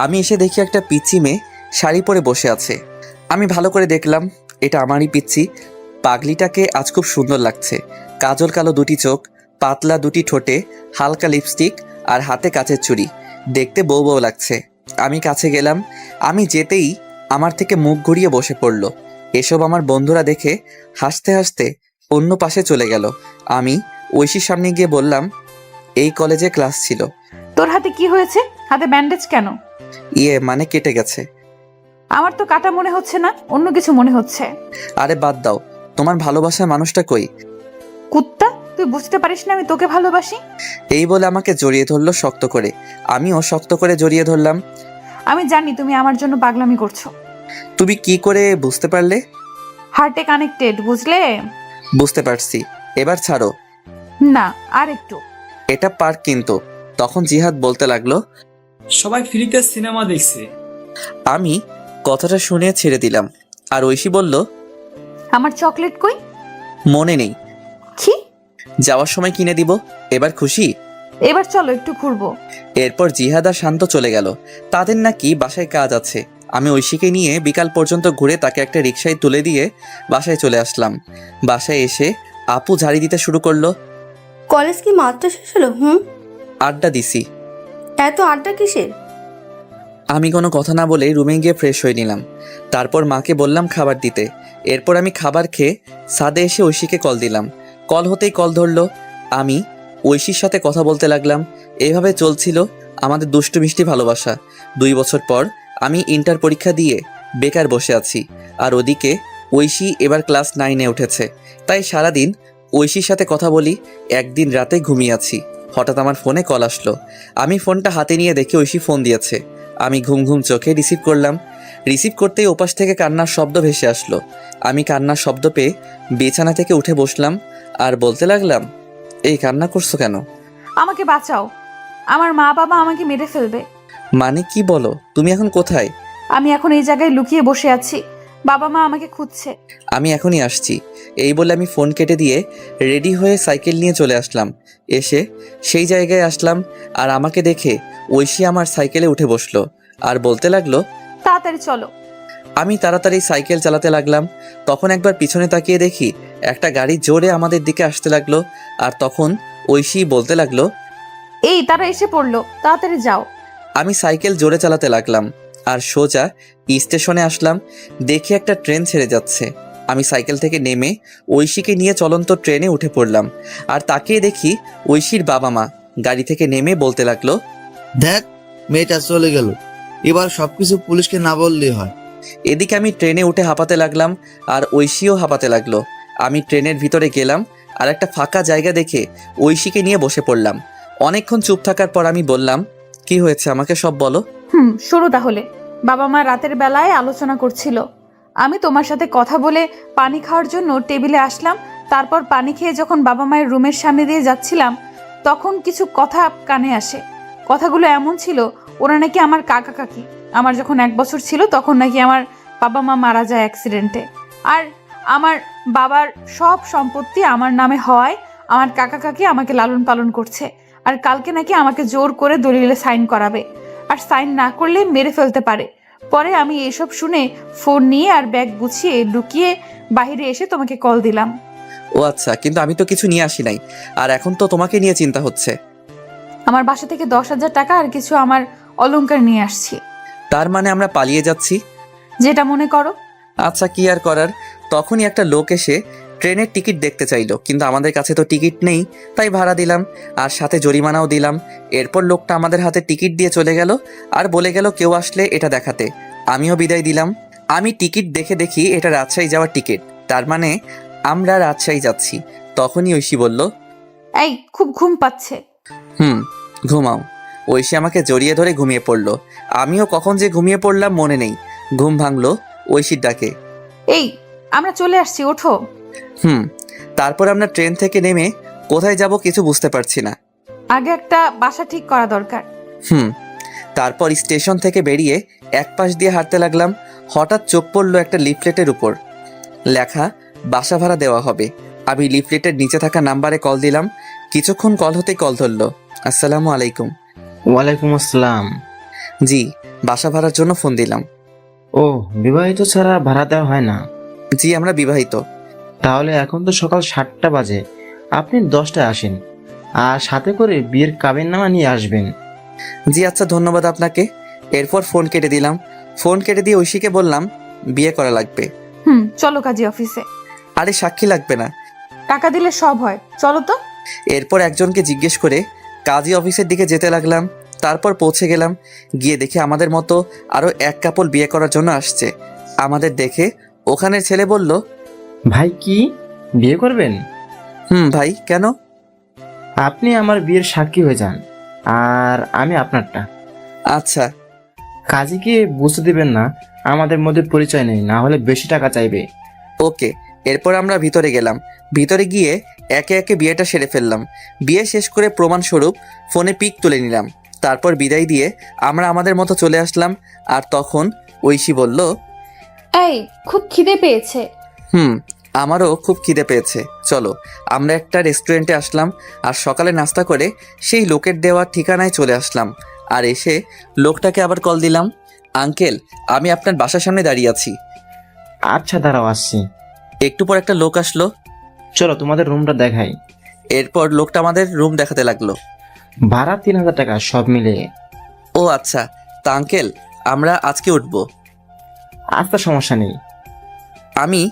আমি এসে দেখি একটা পিচ্চি মেয়ে শাড়ি পরে বসে আছে। আমি ভালো করে দেখলাম এটা আমারই পিচ্চি। পাগলিটাকে আজ খুব সুন্দর লাগছে। কাজল কালো দুটি চোখ, পাতলা দুটি ঠোঁটে হালকা লিপস্টিক আর হাতে কাচের চুড়ি, দেখতে বউ বউ লাগছে। আমি কাছে গেলাম। আমি যেতেই আমার থেকে মুখ ঘুরিয়ে বসে পড়ল। এসব আমার বন্ধুরা দেখে হাসতে হাসতে অন্য পাশে চলে গেল। আমি ঐশীর সামনে গিয়ে বললাম, এই কলেজে ক্লাস ছিল। তোর হাতে কি হয়েছে? হাতে ব্যান্ডেজ কেন? ইয়ে মানে কেটে গেছে। আমার তো কাটা মনে হচ্ছে না, অন্য কিছু মনে হচ্ছে। আরে বাদ দাও, তোমার ভালোবাসার মানুষটা কই? কুত্তা, তুই বুঝতে পারিস না আমি তোকে ভালোবাসি? এই বলে আমাকে জড়িয়ে ধরলো শক্ত করে। আমিও শক্ত করে জড়িয়ে ধরলাম। আমি জানি তুমি আমার জন্য পাগলামি করছো। তুমি কি করে বুঝতে পারলে? হার্টে কানেক্টেড, বুঝলে? বুঝতে পারছি, এবার ছাড়ো। না, আর একটু। এটা পার্ক কিন্তু। তখন জিহাদ বলতে লাগলো, সবাই ফ্রিতে সিনেমা দেখছে। আমি কথাটা শুনে ছেড়ে দিলাম। আর ঐশী বলল, আমার চকলেট কই? মনে নেই, কি? যাওয়ার সময় কিনে দিব। এবার খুশি? এবার চলো একটু ঘুরবো। এরপর জিহাদ আর শান্ত চলে গেল। তাদের নাকি বাসায় কাজ আছে। আমি ঐশীকে নিয়ে বিকাল পর্যন্ত ঘুরে তাকে একটা রিকশায় তুলে দিয়ে বাসায় চলে আসলাম। বাসায় এসে আপু ঝাড়ি দিতে শুরু করলো। কলেজ কি মাত্র শেষ হলো? আড্ডা দিছি। এত আড্ডা কিসের? আমি কোনো কথা না বলে রুমে গিয়ে ফ্রেশ হয়ে নিলাম। তারপর মাকে বললাম খাবার দিতে। এরপর আমি খাবার খেয়ে ছাদে এসে ঐশীকে কল দিলাম। কল হতেই কল ধরলো। আমি ঐশীর সাথে কথা বলতে লাগলাম। এভাবে চলছিল আমাদের দুষ্টু মিষ্টি ভালোবাসা। 2 বছর পর আমি ইন্টার পরীক্ষা দিয়ে বেকার বসে আছি, আর ওদিকে ঐশী এবার ক্লাস 9-এ উঠেছে। তাই সারাদিন ঐশীর সাথে কথা বলি। একদিন রাতে ঘুমিয়ে আছি, হঠাৎ আমার ফোনে কল আসলো। আমি ফোনটা হাতে নিয়ে দেখি ঐশী ফোন দিয়েছে। আমি ঘুম ঘুম চোখে রিসিভ করলাম। রিসিভ করতেই ওপাশ থেকে কান্নার শব্দ ভেসে আসলো। আমি কান্নার শব্দ পেয়ে বিছানা থেকে উঠে বসলাম আর বলতে লাগলাম, এই কান্না করছো কেন? আমাকে বাঁচাও, আমার মা বাবা আমাকে মেরে ফেলবে। মানে কি বলো? তুমি এখন কোথায়? আমি এখন এই জায়গায় লুকিয়ে বসে আছি, বাবা মা আমাকে খুঁজছে। আমি এখনই আসছি। এই বলে আমি ফোন কেটে দিয়ে রেডি হয়ে সাইকেল নিয়ে চলে আসলাম। এসে সেই জায়গায় আসলাম, আর আমাকে দেখে ঐশী আমার সাইকেলে উঠে বসলো আর বলতে লাগলো, তাড়াতাড়ি চলো। আমি তাড়াতাড়ি সাইকেল চালাতে লাগলাম। তখন একবার পিছনে তাকিয়ে দেখি একটা গাড়ি জোরে আমাদের দিকে আসতে লাগলো। আর তখন ঐশী বলতে লাগলো, এই তারা এসে পড়লো, তাড়াতাড়ি যাও। আমি সাইকেল জোরে চালাতে লাগলাম আর সোজা স্টেশনে আসলাম। দেখি একটা ট্রেন ছেড়ে যাচ্ছে। আমি সাইকেল থেকে নেমে ঐশীকে নিয়ে চলন্ত ট্রেনে উঠে পড়লাম। আর তাকিয়ে দেখি ঐশীর বাবা মা গাড়ি থেকে নেমে বলতে লাগলো, দেখ, মেয়েটা চলে গেল, এবার সবকিছু পুলিশকে না বললেই হয়। এদিকে আমি ট্রেনে উঠে হাঁপাতে লাগলাম আর ঐশীও হাঁপাতে লাগলো। আমি ট্রেনের ভিতরে গেলাম আর একটা ফাঁকা জায়গা দেখে ঐশীকে নিয়ে বসে পড়লাম। অনেকক্ষণ চুপ থাকার পর আমি বললাম, কি হয়েছে আমাকে সব বলো। শোনো তাহলে। বাবা মা রাতের বেলায় আলোচনা করছিল। আমি তোমার সাথে কথা বলে পানি খাওয়ার জন্য টেবিলে আসলাম। তারপর পানি খেয়ে যখন বাবা মায়ের রুমের সামনে দিয়ে যাচ্ছিলাম, তখন কিছু কথা কানে আসে। কথাগুলো এমন ছিল, ওরা নাকি আমার কাকা কাকি। আমার যখন 1 বছর ছিল তখন নাকি আমার বাবা মা মারা যায় অ্যাক্সিডেন্টে। আর আমার বাবার সব সম্পত্তি আমার নামে হওয়ায় আমার কাকা কাকি আমাকে লালন পালন করছে। আর কালকে নাকি আমাকে জোর করে দলিলে সাইন করাবে, আর সাইন না করলে মেরে ফেলতে পারে। পরে আমি এসব শুনে ফোন নিয়ে আর ব্যাগ গুছিয়ে লুকিয়ে বাইরে এসে তোমাকে কল দিলাম। ও আচ্ছা, কিন্তু আমি তো কিছু নিয়ে আসি নাই, আর এখন তো তোমাকে নিয়ে চিন্তা হচ্ছে। আমার বাসা থেকে 10,000 টাকা আর কিছু আমার অলংকার নিয়ে আসছি। তার মানে আমরা পালিয়ে যাচ্ছি? যেটা মনে করো। আচ্ছা, কি আর করার। তখনই একটা লোক এসে ট্রেনের টিকিট দেখতে চাইলো, কিন্তু আমাদের কাছে তো টিকিট নেই, তাই ভাড়া দিলাম আর সাথে জরিমানাও দিলাম। এরপর লোকটা আমাদের হাতে টিকিট দিয়ে চলে গেল আর বলে গেল কেউ আসলে এটা দেখাতে। আমিও বিদায় দিলাম। আমি টিকিট দেখে দেখি এটা রাজশাহী যাওয়ার টিকিট, তার মানে আমরা রাজশাহী যাচ্ছি। তখনই ঐশী বলল, এই খুব ঘুম পাচ্ছে। ঘুমাও। ঐশী আমাকে জড়িয়ে ধরে ঘুমিয়ে পড়লো। আমিও কখন যে ঘুমিয়ে পড়লাম মনে নেই। ঘুম ভাঙলো ঐশীর ডাকে। এই আমরা চলে আসছি, ওঠো। তারপর আমরা ট্রেন থেকে নেমে কোথায় যাব কিছু বুঝতে পারছি না। আগে একটা বাসা ঠিক করা দরকার। তারপর স্টেশন থেকে বেরিয়ে এক পাশ দিয়ে হাঁটতে লাগলাম। হঠাৎ চোখ পড়লো একটা লিফলেটের উপর লেখা বাসা ভাড়া দেওয়া হবে। আমি লিফলেটের নিচে থাকা নাম্বারে কল দিলাম। কিছুক্ষণ কল হতেই কল ধরলো। আসসালামু আলাইকুম। ওয়ালাইকুম আসসালাম। জি, বাসা ভাড়ার জন্য ফোন দিলাম। ও, বিবাহিত ছাড়া ভাড়া দেওয়া হয় না? জি, আমরা বিবাহিত। তাহলে এখন তো সকাল 7টা বাজে, আপনি 10টায় আসেন আর সাথে করে বিয়ের কাবিননামা নিয়ে আসবেন। জি আচ্ছা, ধন্যবাদ আপনাকে। এরপর ফোন কেটে দিলাম। ফোন কেটে দিয়ে ঐশীকে বললাম, বিয়ে করা লাগবে। চলো কাজী অফিসে। আরে সাক্ষী লাগবে না, টাকা দিলে সব হয়, চলো তো। এরপর একজনকে জিজ্ঞেস করে কাজী অফিসের দিকে যেতে লাগলাম। তারপর পৌঁছে গেলাম। গিয়ে দেখি আমাদের মতো আরো এক কাপল বিয়ে করার জন্য আসছে। আমাদের দেখে ওখানের ছেলে বলল, ভাই কি বিয়ে করবেন? ভাই কেন? আপনি আমার বিয়ের সাক্ষী হয়ে যান আর আমি আপনারটা। আচ্ছা। কাজীকে বুঝতে দিবেন না আমাদের মধ্যে পরিচয় নেই, না হলে বেশি টাকা চাইবে। ওকে। এরপর আমরা ভিতরে গেলাম। ভিতরে গিয়ে একে একে বিয়েটা সেরে ফেললাম। বিয়ে শেষ করে প্রমাণস্বরূপ ফোনে পিক তুলে নিলাম। তারপর বিদায় দিয়ে আমরা আমাদের মতো চলে আসলাম। আর তখন ঐশী বলল, এই খুব খিদে পেয়েছে। আমারও খুব খিদে পেয়েছে, চলো। আমরা একটা রেস্টুরেন্টে আসলাম আর সকালে নাস্তা করে সেই লোকের দেওয়া ঠিকানায় চলে আসলাম। আর এসে লোকটাকে আবার কল দিলাম, আঙ্কেল আমি আপনার বাসার সামনে দাঁড়িয়ে আছি। আচ্ছা দাঁড়াও, আসছি। একটু পর একটা লোক আসলো। চলো তোমাদের রুমটা দেখাই। এরপর লোকটা আমাদের রুম দেখাতে লাগলো। ভাড়া 3,000 টাকা সব মিলিয়ে। ও আচ্ছা, তা আঙ্কেল আমরা আজকে উঠবো। আচ্ছা, সমস্যা নেই। আমি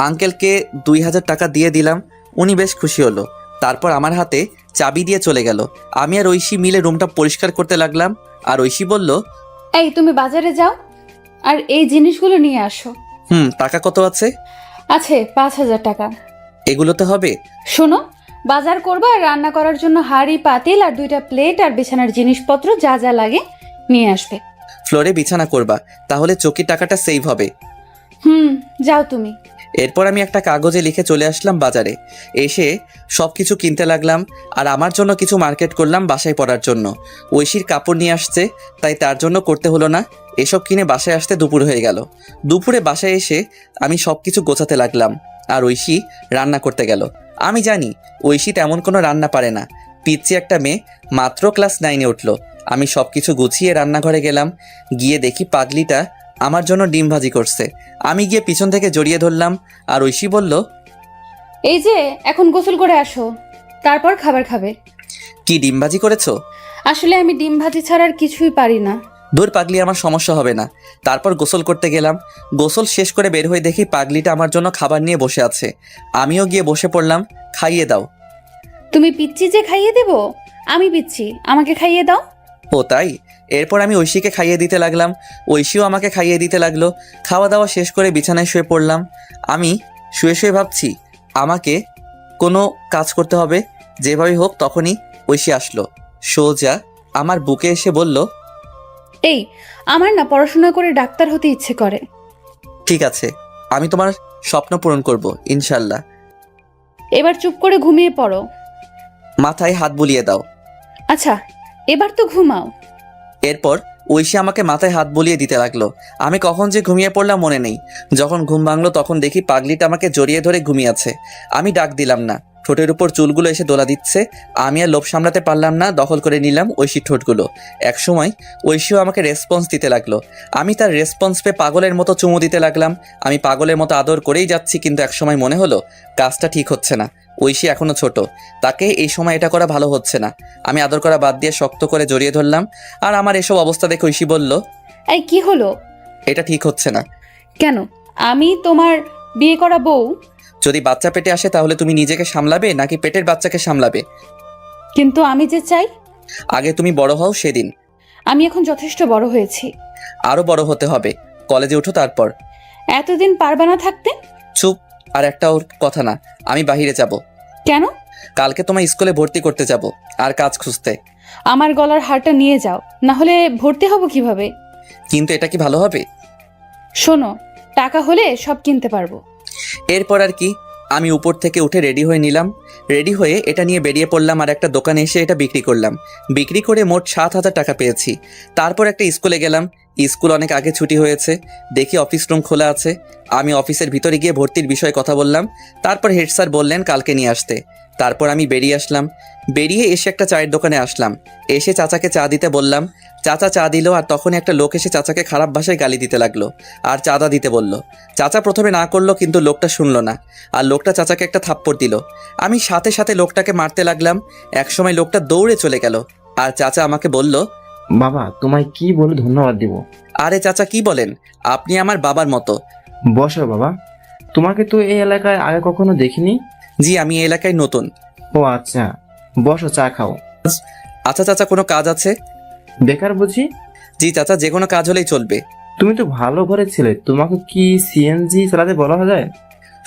আঙ্কেলকে 2,000 টাকা দিয়ে দিলাম। উনি বেশ খুশি হলো। তারপর আমার হাতে চাবি দিয়ে চলে গেল। আমি আর ঐশী মিলে রুমটা পরিষ্কার করতে লাগলাম। আর ঐশী বলল, এই তুমি বাজারে যাও আর এই জিনিসগুলো নিয়ে আসো। টাকা কত আছে? আছে 5,000 টাকা। এগুলোতে হবে? শোনো, বাজার করবা আর রান্না করার জন্য হাঁড়ি পাতিল আর 2টা প্লেট আর বিছানার জিনিসপত্র যা যা লাগে নিয়ে আসবে। ফ্লোরে বিছানা করবা, তাহলে চকির টাকাটা সেভ হবে। যাও তুমি। এরপর আমি একটা কাগজে লিখে চলে আসলাম বাজারে। এসে সব কিছু কিনতে লাগলাম। আর আমার জন্য কিছু মার্কেট করলাম বাসায় পরার জন্য। ঐশীর কাপড় নিয়ে আসছে, তাই তার জন্য করতে হলো না। এসব কিনে বাসায় আসতে দুপুর হয়ে গেল। দুপুরে বাসায় এসে আমি সব কিছু গোছাতে লাগলাম। আর ঐশী রান্না করতে গেল। আমি জানি ঐশী তেমন কোনো রান্না পারে না। পিচ্চি একটা মেয়ে, মাত্র ক্লাস 9-এ উঠলো। আমি সব কিছু গুছিয়ে রান্নাঘরে গেলাম। গিয়ে দেখি পাগলিটা আমার জন্য ডিম ভাজি করছে। আমি গিয়ে পিছন থেকে জড়িয়ে ধরলাম। আর ঐশী বলল, এই যে এখন গোসল করে আসো, তারপর খাবার খাবে। কি ডিম ভাজি করেছো? আসলে আমি ডিম ভাজি ছাড়া আর কিছুই পারি না। দূর পাগলি, আমার সমস্যা হবে না। তারপর গোসল করতে গেলাম। গোসল শেষ করে বের হয়ে দেখি পাগলিটা আমার জন্য খাবার নিয়ে বসে আছে। আমিও গিয়ে বসে পড়লাম। খাইয়ে দাও। তুমি পিচ্ছি যে খাইয়ে দেব? আমি পিচ্ছি, আমাকে খাইয়ে দাও। ও তাই? এরপর আমি ঐশীকে খাইয়ে দিতে লাগলাম। ঐশীও আমাকে খাইয়ে দিতে লাগলো। খাওয়া দাওয়া শেষ করে বিছানায় শুয়ে পড়লাম। আমি শুয়ে শুয়ে ভাবছি আমাকে কোনো কাজ করতে হবে। যেভাবেই হোক। তখনই ঐশী আসলো। সোজা আমার বুকে এসে বলল, এই আমার না পড়াশোনা করে ডাক্তার হতে ইচ্ছে করে। ঠিক আছে, আমি তোমার স্বপ্ন পূরণ করব ইনশাল্লাহ। এবার চুপ করে ঘুমিয়ে পড়ো। মাথায় হাত বুলিয়ে দাও। আচ্ছা, এবার তো ঘুমাও। এরপর ঐশী আমাকে মাথায় হাত বুলিয়ে দিতে লাগলো। আমি কখন যে ঘুমিয়ে পড়লাম মনে নেই। যখন ঘুম ভাঙলো তখন দেখি পাগলিটা আমাকে জড়িয়ে ধরে ঘুমিয়ে আছে। আমি ডাক দিলাম না। ঠোঁটের উপর চুলগুলো এসে দোলা দিচ্ছে। আমি আর লোভ সামলাতে পারলাম না, দখল করে নিলাম ঐশীর ঠোঁটগুলো। একসময় ঐশীও আমাকে রেসপন্স দিতে লাগলো। আমি তার রেসপন্স পেয়ে পাগলের মতো চুমু দিতে লাগলাম। আমি পাগলের মতো আদর করেই যাচ্ছি, কিন্তু একসময় মনে হলো কাজটা ঠিক হচ্ছে না। ঐশী এখনো ছোট, তাকে এই সময় এটা করা ভালো হচ্ছে না। আমি আদর করা বাদ দিয়ে শক্ত করে জড়িয়ে ধরলাম। আর আমার এসব অবস্থা দেখে ঐশী বলল, এই কি হলো? এটা ঠিক হচ্ছে না। কেন? আমি তোমার বিয়ে করা বউ। যদি বাচ্চা পেটে আসে তাহলে তুমি নিজেকে সামলাবে নাকি পেটের বাচ্চাকে সামলাবে? কিন্তু আমি যে চাই। আগে তুমি বড় হও সেদিন। আমি এখন যথেষ্ট বড় হয়েছি। আরো বড় হতে হবে। কলেজে উঠো তারপর। এতদিন পারবে না থাকতে? চুপ। আর একটা ওর কথা না। আমি বাইরে যাব। কেন? কালকে তোমার স্কুলে ভর্তি করতে যাব আর কাজ খুঁজতে। আমার গলার হারটা নিয়ে যাও, না হলে ভর্তি হব কিভাবে? কিন্তু এটা কি ভালো হবে? শোনো, টাকা হলে সব কিনতে পারবো। এরপর আর কি, আমি উপর থেকে উঠে রেডি হয়ে নিলাম। রেডি হয়ে এটা নিয়ে বেরিয়ে পড়লাম আর একটা দোকানে এসে এটা বিক্রি করলাম। বিক্রি করে মোট 7,000 টাকা পেয়েছি। তারপর একটা স্কুলে গেলাম। স্কুল অনেক আগে ছুটি হয়েছে। দেখি অফিস রুম খোলা আছে। আমি অফিসের ভিতরে গিয়ে ভর্তির বিষয়ে কথা বললাম। তারপর হেড স্যার বললেন কালকে নিয়ে আসতে। তারপর আমি বেরিয়ে আসলাম। বেরিয়ে এসে একটা চায়ের দোকানে আসলাম। এসে চাচাকে চা দিতে বললাম। চাচা চা দিল। আর তখনই একটা লোক এসে চাচাকে খারাপ ভাষায় গালি দিতে লাগলো আর চাঁদা দিতে বলল। চাচা প্রথমে না করলো, কিন্তু লোকটা শুনলো না। আর লোকটা চাচাকে একটা থাপ্পড় দিল। আমি সাথে সাথে লোকটাকে মারতে লাগলাম। একসময় লোকটা দৌড়ে চলে গেল। আর চাচা আমাকে বলল, বাবা, তোমায় কি বলে ধন্যবাদ দিব? আরে চাচা কি বলেন, আপনি আমার বাবার মতো। বসো বাবা, তোমাকে তো এই এলাকায় আগে কখনো দেখিনি। জি, আমি এই এলাকায় নতুন। ও আচ্ছা, বসো, চা খাও। আচ্ছা চাচা, কোনো কাজ আছে? বেকার বুঝি? জি চাচা, যে কোনো কাজ হলেই চলবে। তুমি তো ভালো ঘরে ছিলে, তোমাকে কি সিএনজি চালাতে বলা যায়?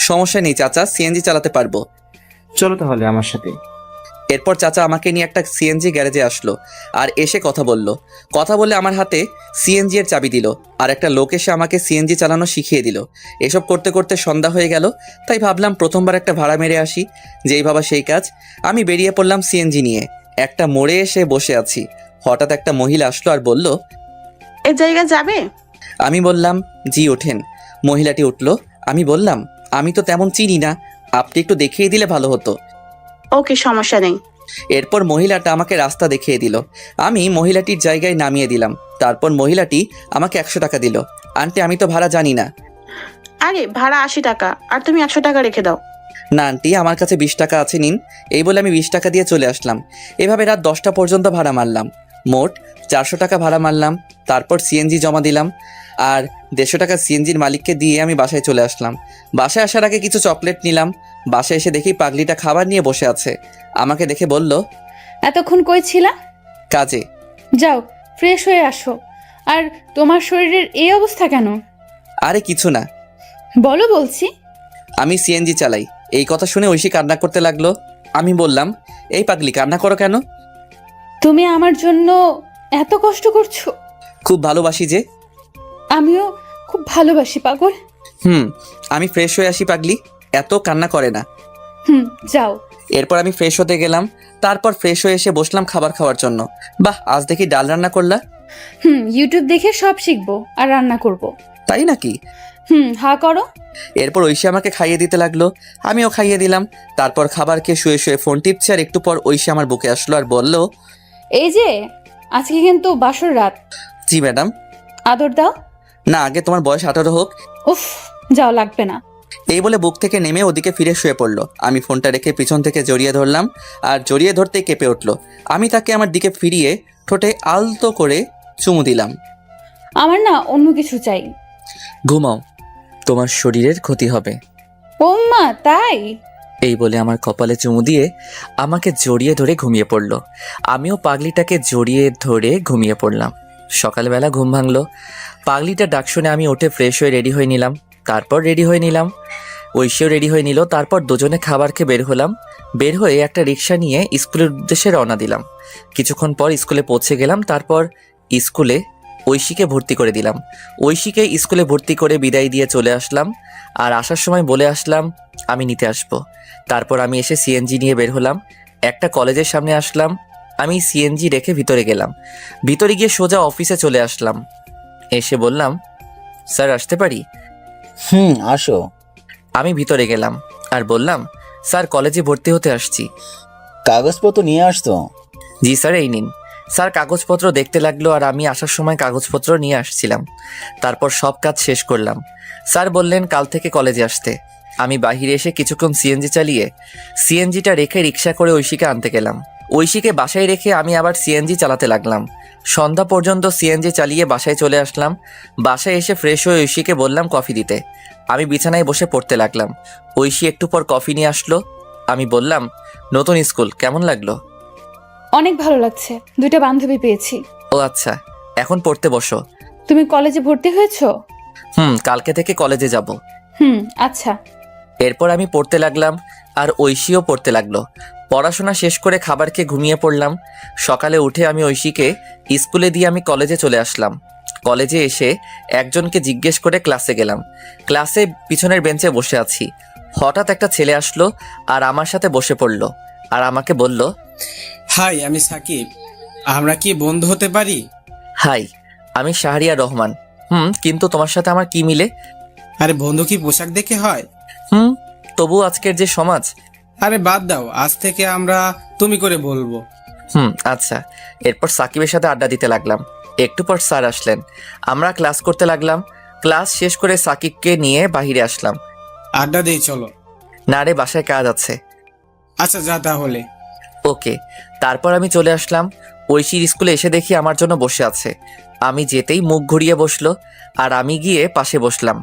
সমস্যা নেই চাচা, সিএনজি চালাতে পারবো। চলো তাহলে আমার সাথে। এরপর চাচা আমাকে নিয়ে একটা সিএনজি গ্যারেজে আসলো আর এসে কথা বলল। কথা বলে আমার হাতে সিএনজি এর চাবি দিল। আর একটা লোক এসে আমাকে সিএনজি চালানো শিখিয়ে দিল। এসব করতে করতে সন্ধ্যা হয়ে গেল। তাই ভাবলাম প্রথমবার একটা ভাড়া মেরে আসি। যেই ভাবা সেই কাজ। আমি বেরিয়ে পড়লাম সিএনজি নিয়ে। একটা মোড়ে এসে বসে আছি। হঠাৎ একটা মহিলা আসলো আর বলল, এই জায়গায় যাবে? আমি বললাম, জি ওঠেন। মহিলাটি উঠলো। আমি বললাম, আমি তো তেমন চিনি না, আপনি একটু দেখিয়ে দিলে ভালো হতো। ওকে, সমস্যা নেই। এরপর মহিলাটা আমাকে রাস্তা দেখিয়ে দিল। আমি মহিলাটির জায়গায় নামিয়ে দিলাম। তারপর মহিলাটি আমাকে 100 টাকা দিল। আন্টি, আমি তো ভাড়া জানি না। আরে ভাড়া 80 টাকা, আর তুমি 100 টাকা রেখে দাও। না আন্টি, আমার কাছে 20 টাকা আছে, নিন। এই বলে আমি 20 টাকা দিয়ে চলে আসলাম। এভাবে রাত 10টা পর্যন্ত ভাড়া মারলাম। মোট 400 টাকা ভাড়া মারলাম। তারপর সিএনজি জমা দিলাম, আর 150 টাকা সিএনজির মালিককে দিয়ে আমি বাসায় চলে আসলাম। বাসায় আসার আগে কিছু চকলেট নিলাম। বাসায় এসে দেখি পাগলিটা খাবার নিয়ে বসে আছে। আমাকে দেখে বলল, এতক্ষণ কই ছিলা? কাজে। যাও ফ্রেশ হয়ে আসো। আর তোমার শরীরের এই অবস্থা কেন? আরে কিছু না, বলো বলছি। আমি সিএনজি চালাই। এই কথা শুনে ঐশী কান্না করতে লাগলো। আমি বললাম, এই পাগলি কান্না করো কেন? তুমি আমার জন্য এত কষ্ট করছো? খুব ভালোবাসি যে। আমিও খুব ভালোবাসি পাগল। আমি ফ্রেশ হয়ে আসি পাগলি, এত কান্না করে না। যাও। এরপর আমি ফ্রেশ হতে গেলাম। তারপর ফ্রেশ হয়ে এসে বসলাম খাবার খাওয়ার জন্য। বাহ, আজ দেখি ডাল রান্না করলা। ইউটিউব দেখে সব শিখবো আর রান্না করব। তাই নাকি? হা করো। এরপর ঐশী আমাকে খাইয়ে দিতে লাগলো, আমিও খাইয়ে দিলাম। তারপর খাবার খেয়ে শুয়ে শুয়ে ফোন টিপছে, আর একটু পর ঐশী আমার বুকে আসলো আর বলল, এই যে আজকে কিন্তু বাসর রাত। জি ম্যাডাম। আদর দাও। না, আগে তোমার বয়স 18 হোক। উফ, যাও, লাগবে না। এই বলে বুক থেকে নেমে ওদিকে ফিরে শুয়ে পড়লো। আমি ফোনটা রেখে পিছন থেকে জড়িয়ে ধরলাম, আর জড়িয়ে ধরতেই কেঁপে উঠলো। আমি তাকে আমার দিকে ফিরিয়ে ঠোঁটে আলতো করে চুমু দিলাম। আমার না অন্য কিছু চাই। ঘুমাও, তোমার শরীরের ক্ষতি হবে। ও মা, তাই? এই বলে আমার কপালে চুমু দিয়ে আমাকে জড়িয়ে ধরে ঘুমিয়ে পড়ল। আমিও পাগলিটাকে জড়িয়ে ধরে ঘুমিয়ে পড়লাম। সকালবেলা ঘুম ভাঙলো। পাগলিটা ডাক শুনে আমি উঠে ফ্রেশ হয়ে রেডি হয়ে নিলাম। তারপর রেডি হয়ে নিলাম, ঐশীও রেডি হয়ে নিল। তারপর দুজনে খাবার খেয়ে বের হলাম। বের হয়ে একটা রিক্সা নিয়ে স্কুলের উদ্দেশ্যে রওনা দিলাম। কিছুক্ষণ পর স্কুলে পৌঁছে গেলাম। তারপর স্কুলে ঐশীকে ভর্তি করে দিলাম। ঐশীকে স্কুলে ভর্তি করে বিদায় দিয়ে চলে আসলাম। আর আসার সময় বলে আসলাম আমি নিতে আসব। তারপর আমি এসে সিএনজি নিয়ে বের হলাম। একটা কলেজের সামনে আসলাম। আমি সিএনজি রেখে ভিতরে গেলাম। ভিতরে গিয়ে সোজা অফিসে চলে আসলাম। এসে বললাম, স্যার আসতে পারি? আসো। আমি ভিতরে গেলাম আর বললাম, স্যার কলেজে ভর্তি হতে আসছি। কাগজপত্র নিয়ে আসতো? জি স্যার, এই নিন। স্যার কাগজপত্র দেখতে লাগলো, আর আমি আসার সময় কাগজপত্র নিয়ে আসছিলাম। তারপর সব কাজ শেষ করলাম। স্যার বললেন কাল থেকে কলেজে আসতে। আমি বাহিরে এসে কিছুক্ষণ সিএনজি চালিয়ে সিএনজিটা রেখে রিক্সা করে ঐশীকে আনতে গেলাম। ঐশীকে বাসায় রেখে আমি আবার সিএনজি চালাতে লাগলাম। সন্ধ্যা পর্যন্ত সিএনজি চালিয়ে বাসায় চলে আসলাম। বাসায় এসে ফ্রেশ হয়ে ঐশীকে বললাম কফি দিতে। আমি বিছানায় বসে পড়তে লাগলাম। ঐশী একটু পর কফি নিয়ে আসলো। আমি বললাম, নতুন স্কুল কেমন লাগলো? অনেক ভালো লাগছে, 2টা বান্ধবী পেয়েছি। ও আচ্ছা, এখন পড়তে বসো। তুমি কলেজে ভর্তি হয়েছো? কালকে থেকে কলেজে যাব। আচ্ছা। এরপর আমি পড়তে লাগলাম, আর ঐশীও পড়তে লাগলো। পড়াশোনা শেষ করে খাবার খেয়ে ঘুমিয়ে পড়লাম। সকালে উঠে আমি ঐশীকে স্কুলে দিয়ে আমি কলেজে চলে আসলাম। কলেজে এসে একজনকে জিজ্ঞেস করে ক্লাসে গেলাম। ক্লাসে পিছনের বেঞ্চে বসে আছি। হঠাৎ একটা ছেলে আসলো আর আমার সাথে বসে পড়ল, আর আমাকে বলল, হাই, আমি সাকিব, আমরা কি বন্ধু হতে পারি? হাই, আমি শাহরিয়ার রহমান। কিন্তু তোমার সাথে আমার কি মিলে? আরে বন্ধু কি পোশাক দেখে হয়? তবু আজকের যে সমাজ। আরে বাদ দাও, আজ থেকে আমরা তুমি করে বলবো। আচ্ছা। এরপর সাকিবের সাথে আড্ডা দিতে লাগলাম। একটু পর স্যার আসলেন। আমরা ক্লাস করতে লাগলাম। ক্লাস শেষ করে সাকিবকে নিয়ে বাহিরে আসলাম। আড্ডা দেই চলো। না রে, বাসায় কাজ আছে। আচ্ছা যা তাহলে। ওকে। তারপর আমি চলে আসলাম। ঐশীর স্কুলে এসে দেখি আমার জন্য বসে আছে। আমি যেতেই মুখ ঘুরিয়ে বসলো, আর আমি গিয়ে পাশে বসলাম।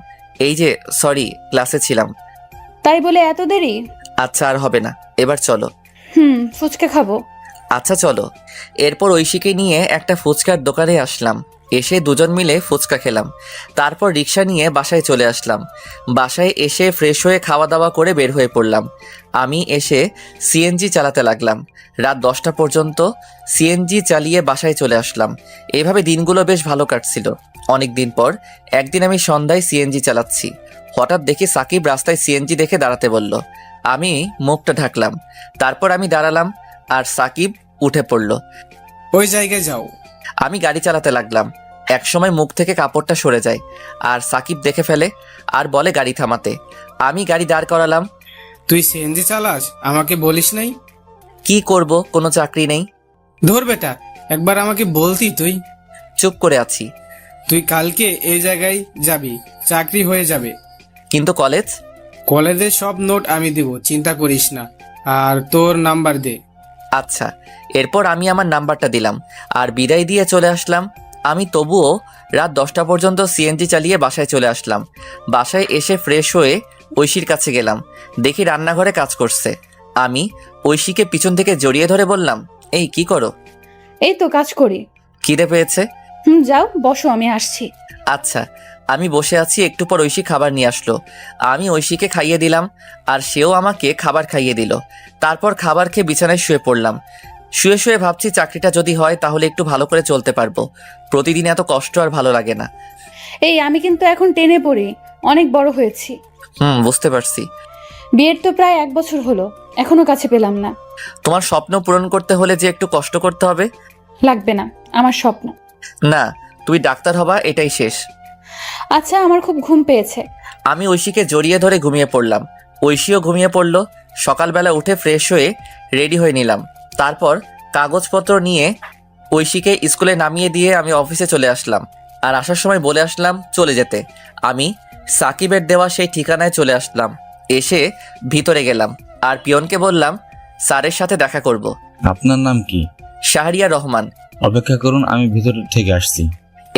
এই যে সরি, ক্লাসে ছিলাম। তাই বলে এত দেরি? আচ্ছা, আর হবে না, এবার চলো। ফুচকা খাবো। আচ্ছা চলো। এরপর ঐশীকে নিয়ে একটা ফুচকার দোকানে আসলাম। এসে দুজন মিলে ফুচকা খেলাম। তারপর রিক্সা নিয়ে বাসায় চলে আসলাম। বাসায় এসে ফ্রেশ হয়ে খাওয়া দাওয়া করে বের হয়ে পড়লাম। আমি এসে সিএনজি চালাতে লাগলাম। রাত 10টা পর্যন্ত সিএনজি চালিয়ে বাসায় চলে আসলাম। এইভাবে দিনগুলো বেশ ভালো কাটছিল। অনেক দিন পর একদিন আমি সন্ধ্যায় সিএনজি চালাচ্ছি। হঠাৎ দেখি সাকিব রাস্তায় সিএনজি দেখে দাঁড়াতে বলল। আমি মুখটা ঢাকলাম। তারপর আমি দাঁড়ালাম, আর সাকিব উঠে পড়ল। ওই জায়গায় যাও। আমি গাড়ি চালাতে লাগলাম। একসময় মুখ থেকে কাপড়টা সরে যায়, আর সাকিব দেখে ফেলে আর বলে গাড়ি থামাতে। আমি গাড়ি দাঁড় করালাম। তুই সিএনজি চালাস, আমাকে বলিস নাই? কি করব, কোনো চাকরি নেই। ধর বেটা, একবার আমাকে বলতি তুই। চুপ করে আছি। তুই কালকে এই জায়গায় যাবি, চাকরি হয়ে যাবে। কিন্তু কলেজ? কলেজের সব নোট আমি দিব, চিন্তা করিস না। আর তোর নাম্বার দে। আচ্ছা। এরপর আমি আমার নাম্বারটা দিলাম আর বিদায় দিয়ে চলে আসলাম। আমি তবুও রাত 10টা পর্যন্ত সিএনজি চালিয়ে বাসায় চলে আসলাম। বাসায় এসে ফ্রেশ হয়ে ঐশীর কাছে গেলাম। দেখি রান্নাঘরে কাজ করছে। আমি ঐশীকে পিছন থেকে জড়িয়ে ধরে বললাম, এই কি করো? এই তো কাজ করি। খিদে পেয়েছে? যাও বসো, আমি আসছি। আচ্ছা। আমি বসে আছি, একটু পর ঐশী খাবার নিয়ে আসলো। আমি ঐশীকে খাইয়ে দিলাম আর সেও আমাকে খাবার খাইয়ে দিল। তারপর খাবার খেয়ে বিছানায় শুয়ে পড়লাম। শুয়ে শুয়ে ভাবছি চাকরিটা যদি হয় তাহলে একটু ভালো করে চলতে পারবো। প্রতিদিন এত কষ্ট আর ভালো লাগে না। এই আমি কিন্তু এখন টেনে পড়ি, অনেক বড় হয়েছি। বুঝতে পারছি। বিয়ের তো প্রায় 1 বছর হলো, এখনো কাছে পেলাম না। তোমার স্বপ্ন পূরণ করতে হলে যে একটু কষ্ট করতে হবে। লাগবে না, আমার স্বপ্ন। না, তুই ডাক্তার হবা, এটাই শেষ। আচ্ছা, আমার খুব ঘুম পেয়েছে। আমি ঐশীকে জড়িয়ে ধরে ঘুমিয়ে পড়লাম। ঐশীও ঘুমিয়ে পড়লো। সকালবেলা উঠে ফ্রেশ হয়ে রেডি হয়ে নিলাম। তারপর কাগজপত্র নিয়ে ঐশীকে স্কুলে নামিয়ে দিয়ে আমি অফিসে চলে আসলাম। আর আসার সময় বলে আসলাম চলে যেতে। আমি সাকিবের দেওয়া সেই ঠিকানায় চলে আসলাম। এসে ভিতরে গেলাম আর পিয়নকে বললাম স্যারের সাথে দেখা করব। আপনার নাম কি? শাহরিয়া রহমান। অপেক্ষা করুন, আমি ভিতর থেকে আসছি।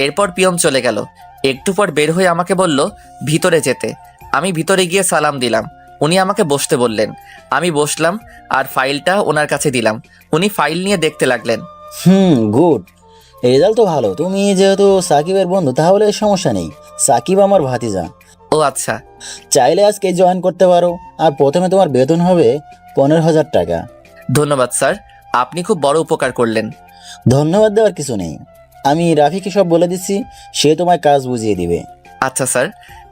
এরপর পিয়ন চলে গেল। একটু পর বের হয়ে আমাকে বলল ভিতরে যেতে। আমি ভিতরে গিয়ে সালাম দিলাম। উনি আমাকে বসতে বললেন। আমি বসলাম আর ফাইলটা ওনার কাছে দিলাম। উনি ফাইল নিয়ে দেখতে লাগলেন। গুড, রেজাল্ট তো ভালো। তুমি যেহেতু সাকিবের বন্ধু তাহলে সমস্যা নেই। সাকিব আমার ভাতিজা। ও আচ্ছা। চাইলে আজকে জয়েন করতে পারো। আর প্রথমে তোমার বেতন হবে 15,000 টাকা। ধন্যবাদ স্যার, আপনি খুব বড় উপকার করলেন। ধন্যবাদ দেওয়ার কিছু নেই। আমি রাফিকে সব বলে দিচ্ছি, সে তোমায় কাজ বুঝিয়ে দিবে। আচ্ছা স্যার।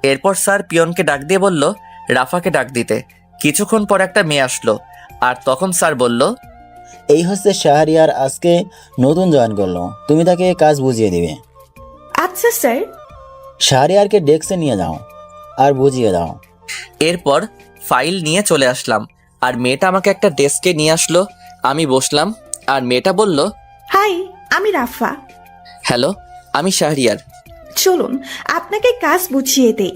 এরপর স্যার পিয়নকে ডাক দিয়ে বলল রাফাকে ডাক দিতে। কিছুক্ষণ পর একটা মেয়ে আসলো আর তখন স্যার বলল, এই হচ্ছে শাহরিয়ার, আজকে নতুন জয়েন করলো, তুমি তাকে কাজ বুঝিয়ে দিবে। আচ্ছা স্যার। শাহরিয়ারকে ডেস্কে নিয়ে যাও আর বুঝিয়ে দাও। এরপর ফাইল নিয়ে চলে আসলাম আর মেয়েটা আমাকে একটা ডেস্কে নিয়ে আসলো। আমি বসলাম আর মেয়েটা বলল, হাই, আমি রাফা। হ্যালো, আমি শাহরিয়ার। চলুন আপনাকে কাজ বুঝিয়ে দেই।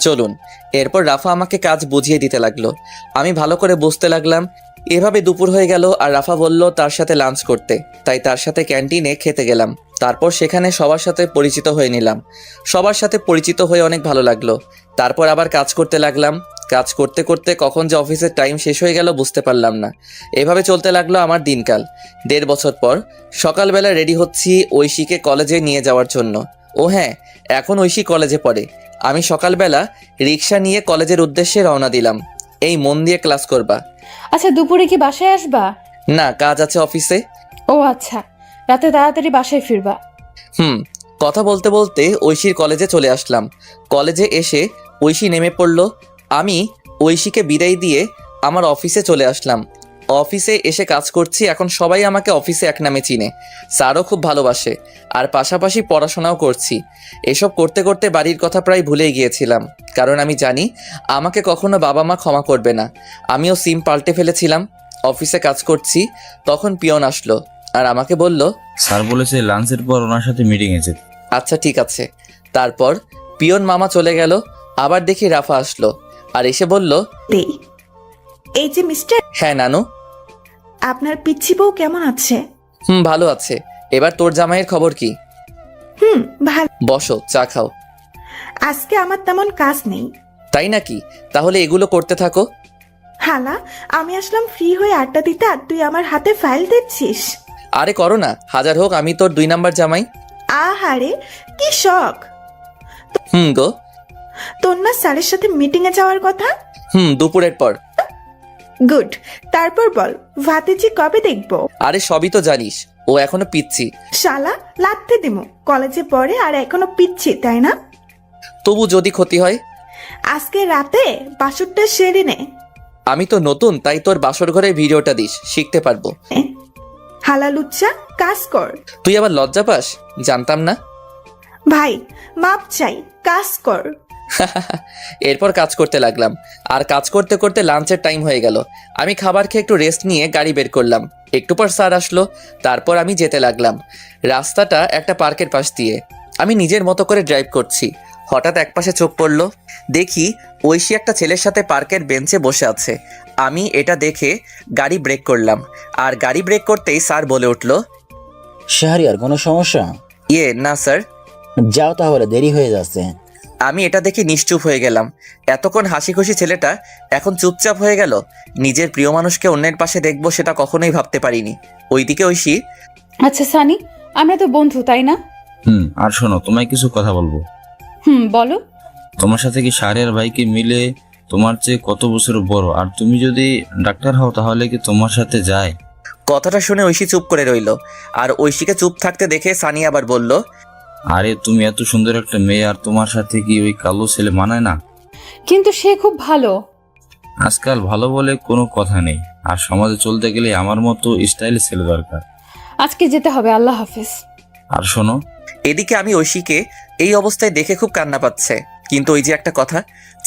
চলুন। এরপর রাফা আমাকে কাজ বুঝিয়ে দিতে লাগলো। আমি ভালো করে বুঝতে লাগলাম। এভাবে দুপুর হয়ে গেল আর রাফা বলল তার সাথে লাঞ্চ করতে, তাই তার সাথে ক্যান্টিনে খেতে গেলাম। তারপর সেখানে সবার সাথে পরিচিত হয়ে নিলাম। সবার সাথে পরিচিত হয়ে অনেক ভালো লাগলো। তারপর আবার কাজ করতে লাগলাম। কাজ করতে করতে কখন যে অফিসের টাইম শেষ হয়ে গেল বুঝতে পারলাম না। এভাবে চলতে লাগলো আমার দিনকাল। 1.5 বছর পর সকালবেলা রেডি হচ্ছি ঐশীকে কলেজে নিয়ে যাওয়ার জন্য। ও হ্যাঁ, এখন ঐশী কলেজে পড়ে। আমি সকালবেলা রিক্সা নিয়ে কলেজের উদ্দেশ্যে রওনা দিলাম। এই মন দিয়ে ক্লাস করবা। আচ্ছা, দুপুরে কি বাসায় আসবা? না, কাজ আছে অফিসে। ও আচ্ছা, রাতে তাড়াতাড়ি বাসায় ফিরবা। কথা বলতে বলতে ঐশীর কলেজে চলে আসলাম। কলেজে এসে ঐশী নেমে পড়ল। আমি ঐশীকে বিদায় দিয়ে আমার অফিসে চলে আসলাম। অফিসে এসে কাজ করছি। এখন সবাই আমাকে অফিসে এক নামে চিনে। স্যারও খুব ভালোবাসে আর পাশাপাশি পড়াশোনাও করছি। এসব করতে করতে বাড়ির কথা প্রায় ভুলেই গিয়েছিলাম, কারণ আমি জানি আমাকে কখনো বাবা মা ক্ষমা করবে না। আমিও সিম পাল্টে ফেলেছিলাম। অফিসে কাজ করছি, তখন পিয়ন আসলো আর আমাকে বলল, স্যার বলেছে লাঞ্চের পর ওনার সাথে মিটিং আছে। আচ্ছা ঠিক আছে। তারপর পিয়ন মামা চলে গেল। আবার দেখি রাফা আসলো আর এসে বলল, এই যে মিস্টার, হ্যাঁ নানু। আপনার পিচ্ছি বউ কেমন আছে? ভালো আছে। এবার তোর জামাইয়ের খবর কি? ভালো। বসো, চা খাও। আজকে আমার তেমন কাজ নেই। তাই নাকি? তাহলে এগুলো করতে থাকো। হালা, আমি আসলাম ফ্রি হয়ে আড্ডা দিতে আর তুই আমার হাতে ফাইল দিচ্ছিস। আরে করো না, হাজার হোক আমি তোর 2 নাম্বার জামাই। আহারে কি শখ। গো। তোর না স্যারের সাথে মিটিং এ যাওয়ার কথা? দুপুরের পর। গুড। তারপর বল, ভাতিজি কবে দেখবো? আরে সবই তো জানিস, ও এখনো পিচ্ছি। শালা, লাথতে দিমু। কলেজে পড়ে আর এখনো পিচ্ছি, তাই না? তবু যদি ক্ষতি হয়? আজকে রাতে বাসরটা সেরে নে। আমি তো নতুন, তাই তোর বাসর ঘরে ভিডিওটা দিস, শিখতে পারবো। হালা লুচ্চা, কাজ কর। তুই আবার লজ্জা পাস? জানতাম না। ভাই মাপ চাই, কাজ কর। এরপর কাজ করতে লাগলাম আর কাজ করতে করতে লাঞ্চের টাইম হয়ে গেল। আমি খাবার খেয়ে একটু রেস্ট নিয়ে গাড়ি বের করলাম। একটু পর স্যার আসলো। তারপর আমি যেতে লাগলাম। রাস্তাটা একটা পার্কের পাশ দিয়ে। আমি নিজের মতো করে ড্রাইভ করছি। হঠাৎ একপাশে চোখ পড়ল, দেখি ঐশী একটা ছেলের সাথে পার্কের বেঞ্চে বসে আছে। আমি এটা দেখে গাড়ি ব্রেক করলাম, আর গাড়ি ব্রেক করতেই স্যার বলে উঠল, শাহরিয়ার কোনো সমস্যা? না স্যার। যাও তাহলে, দেরি হয়ে যাচ্ছে। আমি এটা দেখে নিশ্চুপ হয়ে গেলাম। এতক্ষণ হাসি খুশি ছেলেটা এখন চুপচাপ হয়ে গেল। নিজের প্রিয় মানুষকে অন্যের পাশে দেখবো সেটা কখনোই ভাবতে পারিনি। ওইদিকে ঐশী, আচ্ছা সানি, আমরা তো বন্ধু তাই না? আর শোনো, তোমায় কিছু কথা বলবো। বলো। তোমার সাথে কি শাহরিয়ার ভাইকে মিলে তোমার চেয়ে কত বছর বড়, আর তুমি যদি ডাক্তার হও তাহলে কি তোমার সাথে যায়? কথাটা শুনে ঐশী চুপ করে রইল, আর ঐশীকে চুপ থাকতে দেখে সানি আবার বলল, আরে তুমি এত সুন্দর একটা মেয়ে, আর তোমার সাথে কি ওই কালো ছেলে মানায় না? কিন্তু সে খুব ভালো। আজকাল ভালো বলে কোনো কথা নেই, আর সমাজে চলতে গেলে আমার মতো স্টাইল ছেলে দরকার। আজকে যেতে হবে, আল্লাহ হাফিজ। আর শোনো, এদিকে আমি ঐশীকে এই অবস্থায় দেখে খুব কান্না পাচ্ছে। কিন্তু ওই যে একটা কথা,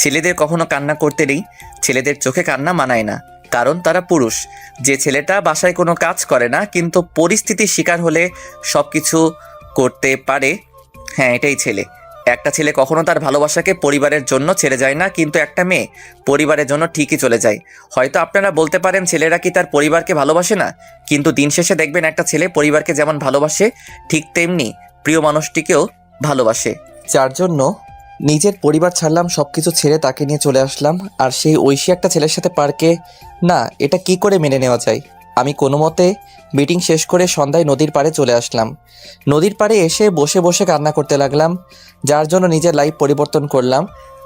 ছেলেদের কখনো কান্না করতে নেই। ছেলেদের চোখে কান্না মানায় না, কারণ তারা পুরুষ। যে ছেলেটা বাসায় কোনো কাজ করে না কিন্তু পরিস্থিতির শিকার হলে সব কিছু করতে পারে, হ্যাঁ এটাই ছেলে। একটা ছেলে কখনো তার ভালোবাসাকে পরিবারের জন্য ছেড়ে যায় না, কিন্তু একটা মেয়ে পরিবারের জন্য ঠিকই চলে যায়। হয়তো আপনারা বলতে পারেন ছেলেরা কি তার পরিবারকে ভালোবাসে না, কিন্তু দিন শেষে দেখবেন একটা ছেলে পরিবারকে যেমন ভালোবাসে ঠিক তেমনি প্রিয় মানুষটিকেও ভালোবাসে, যার জন্য নিজের পরিবার ছাড়লাম, সব কিছু ছেড়ে তাকে নিয়ে চলে আসলাম। আর সেই ঐশী একটা ছেলের সাথে পার্কে, না এটা কি করে মেনে নেওয়া যায়। আমি কোনো মতে মিটিং শেষ করে সন্ধ্যায় নদীর পাড়ে চলে আসলাম। নদীর পাড়ে এসে বসে বসে কান্না করতে লাগলাম, যার জন্য নিজের লাইফ পরিবর্তন করলাম।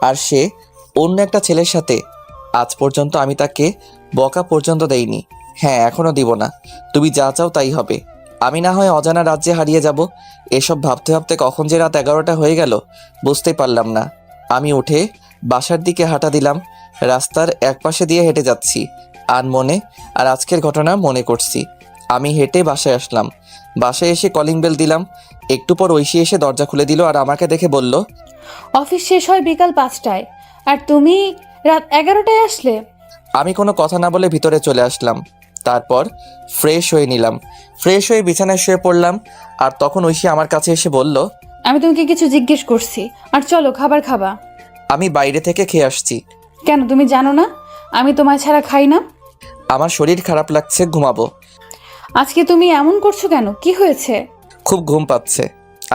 আর সে অন্য একটা ছেলের সাথে। আজ পর্যন্ত আমি তাকে বকা পর্যন্ত দেইনি, হ্যাঁ এখনও দিব না। তুমি যা চাও তাই হবে। আমি না হয় অজানা রাজ্যে হারিয়ে যাব। এসব ভাবতে ভাবতে কখন যে রাত 11টা হয়ে গেল বুঝতেই পারলাম না। আমি উঠে বাসার দিকে হাঁটা দিলাম। রাস্তার একপাশে দিয়ে হেঁটে যাচ্ছি আর আজকের ঘটনা মনে করছি। আমি হেঁটে বাসায় আসলাম। বাসায় এসে কলিং বেল দিলাম। একটু পর ঐশী এসে দরজা খুলে দিল আর আমাকে দেখে বলল, অফিস শেষ হয় বিকাল 5টায়, আর তুমি রাত 11টায় আসলে? আমি কোনো কথা না বলে ভিতরে চলে আসলাম। তারপর ফ্রেশ হয়ে নিলাম। ফ্রেশ হয়ে বিছানায় শুয়ে পড়লাম। আর তখন ঐশী আমার কাছে এসে বলল, আমি তোমাকে কিছু জিজ্ঞেস করছি, আর চলো খাবার খাবা। আমি বাইরে থেকে খেয়ে আসছি। কেন, তুমি জানো না আমি তোমায় ছাড়া খাই না? আমার শরীর খারাপ লাগছে, ঘুমাবো। আজকে তুমি এমন করছো কেন, কি হয়েছে? খুব ঘুম পাচ্ছে।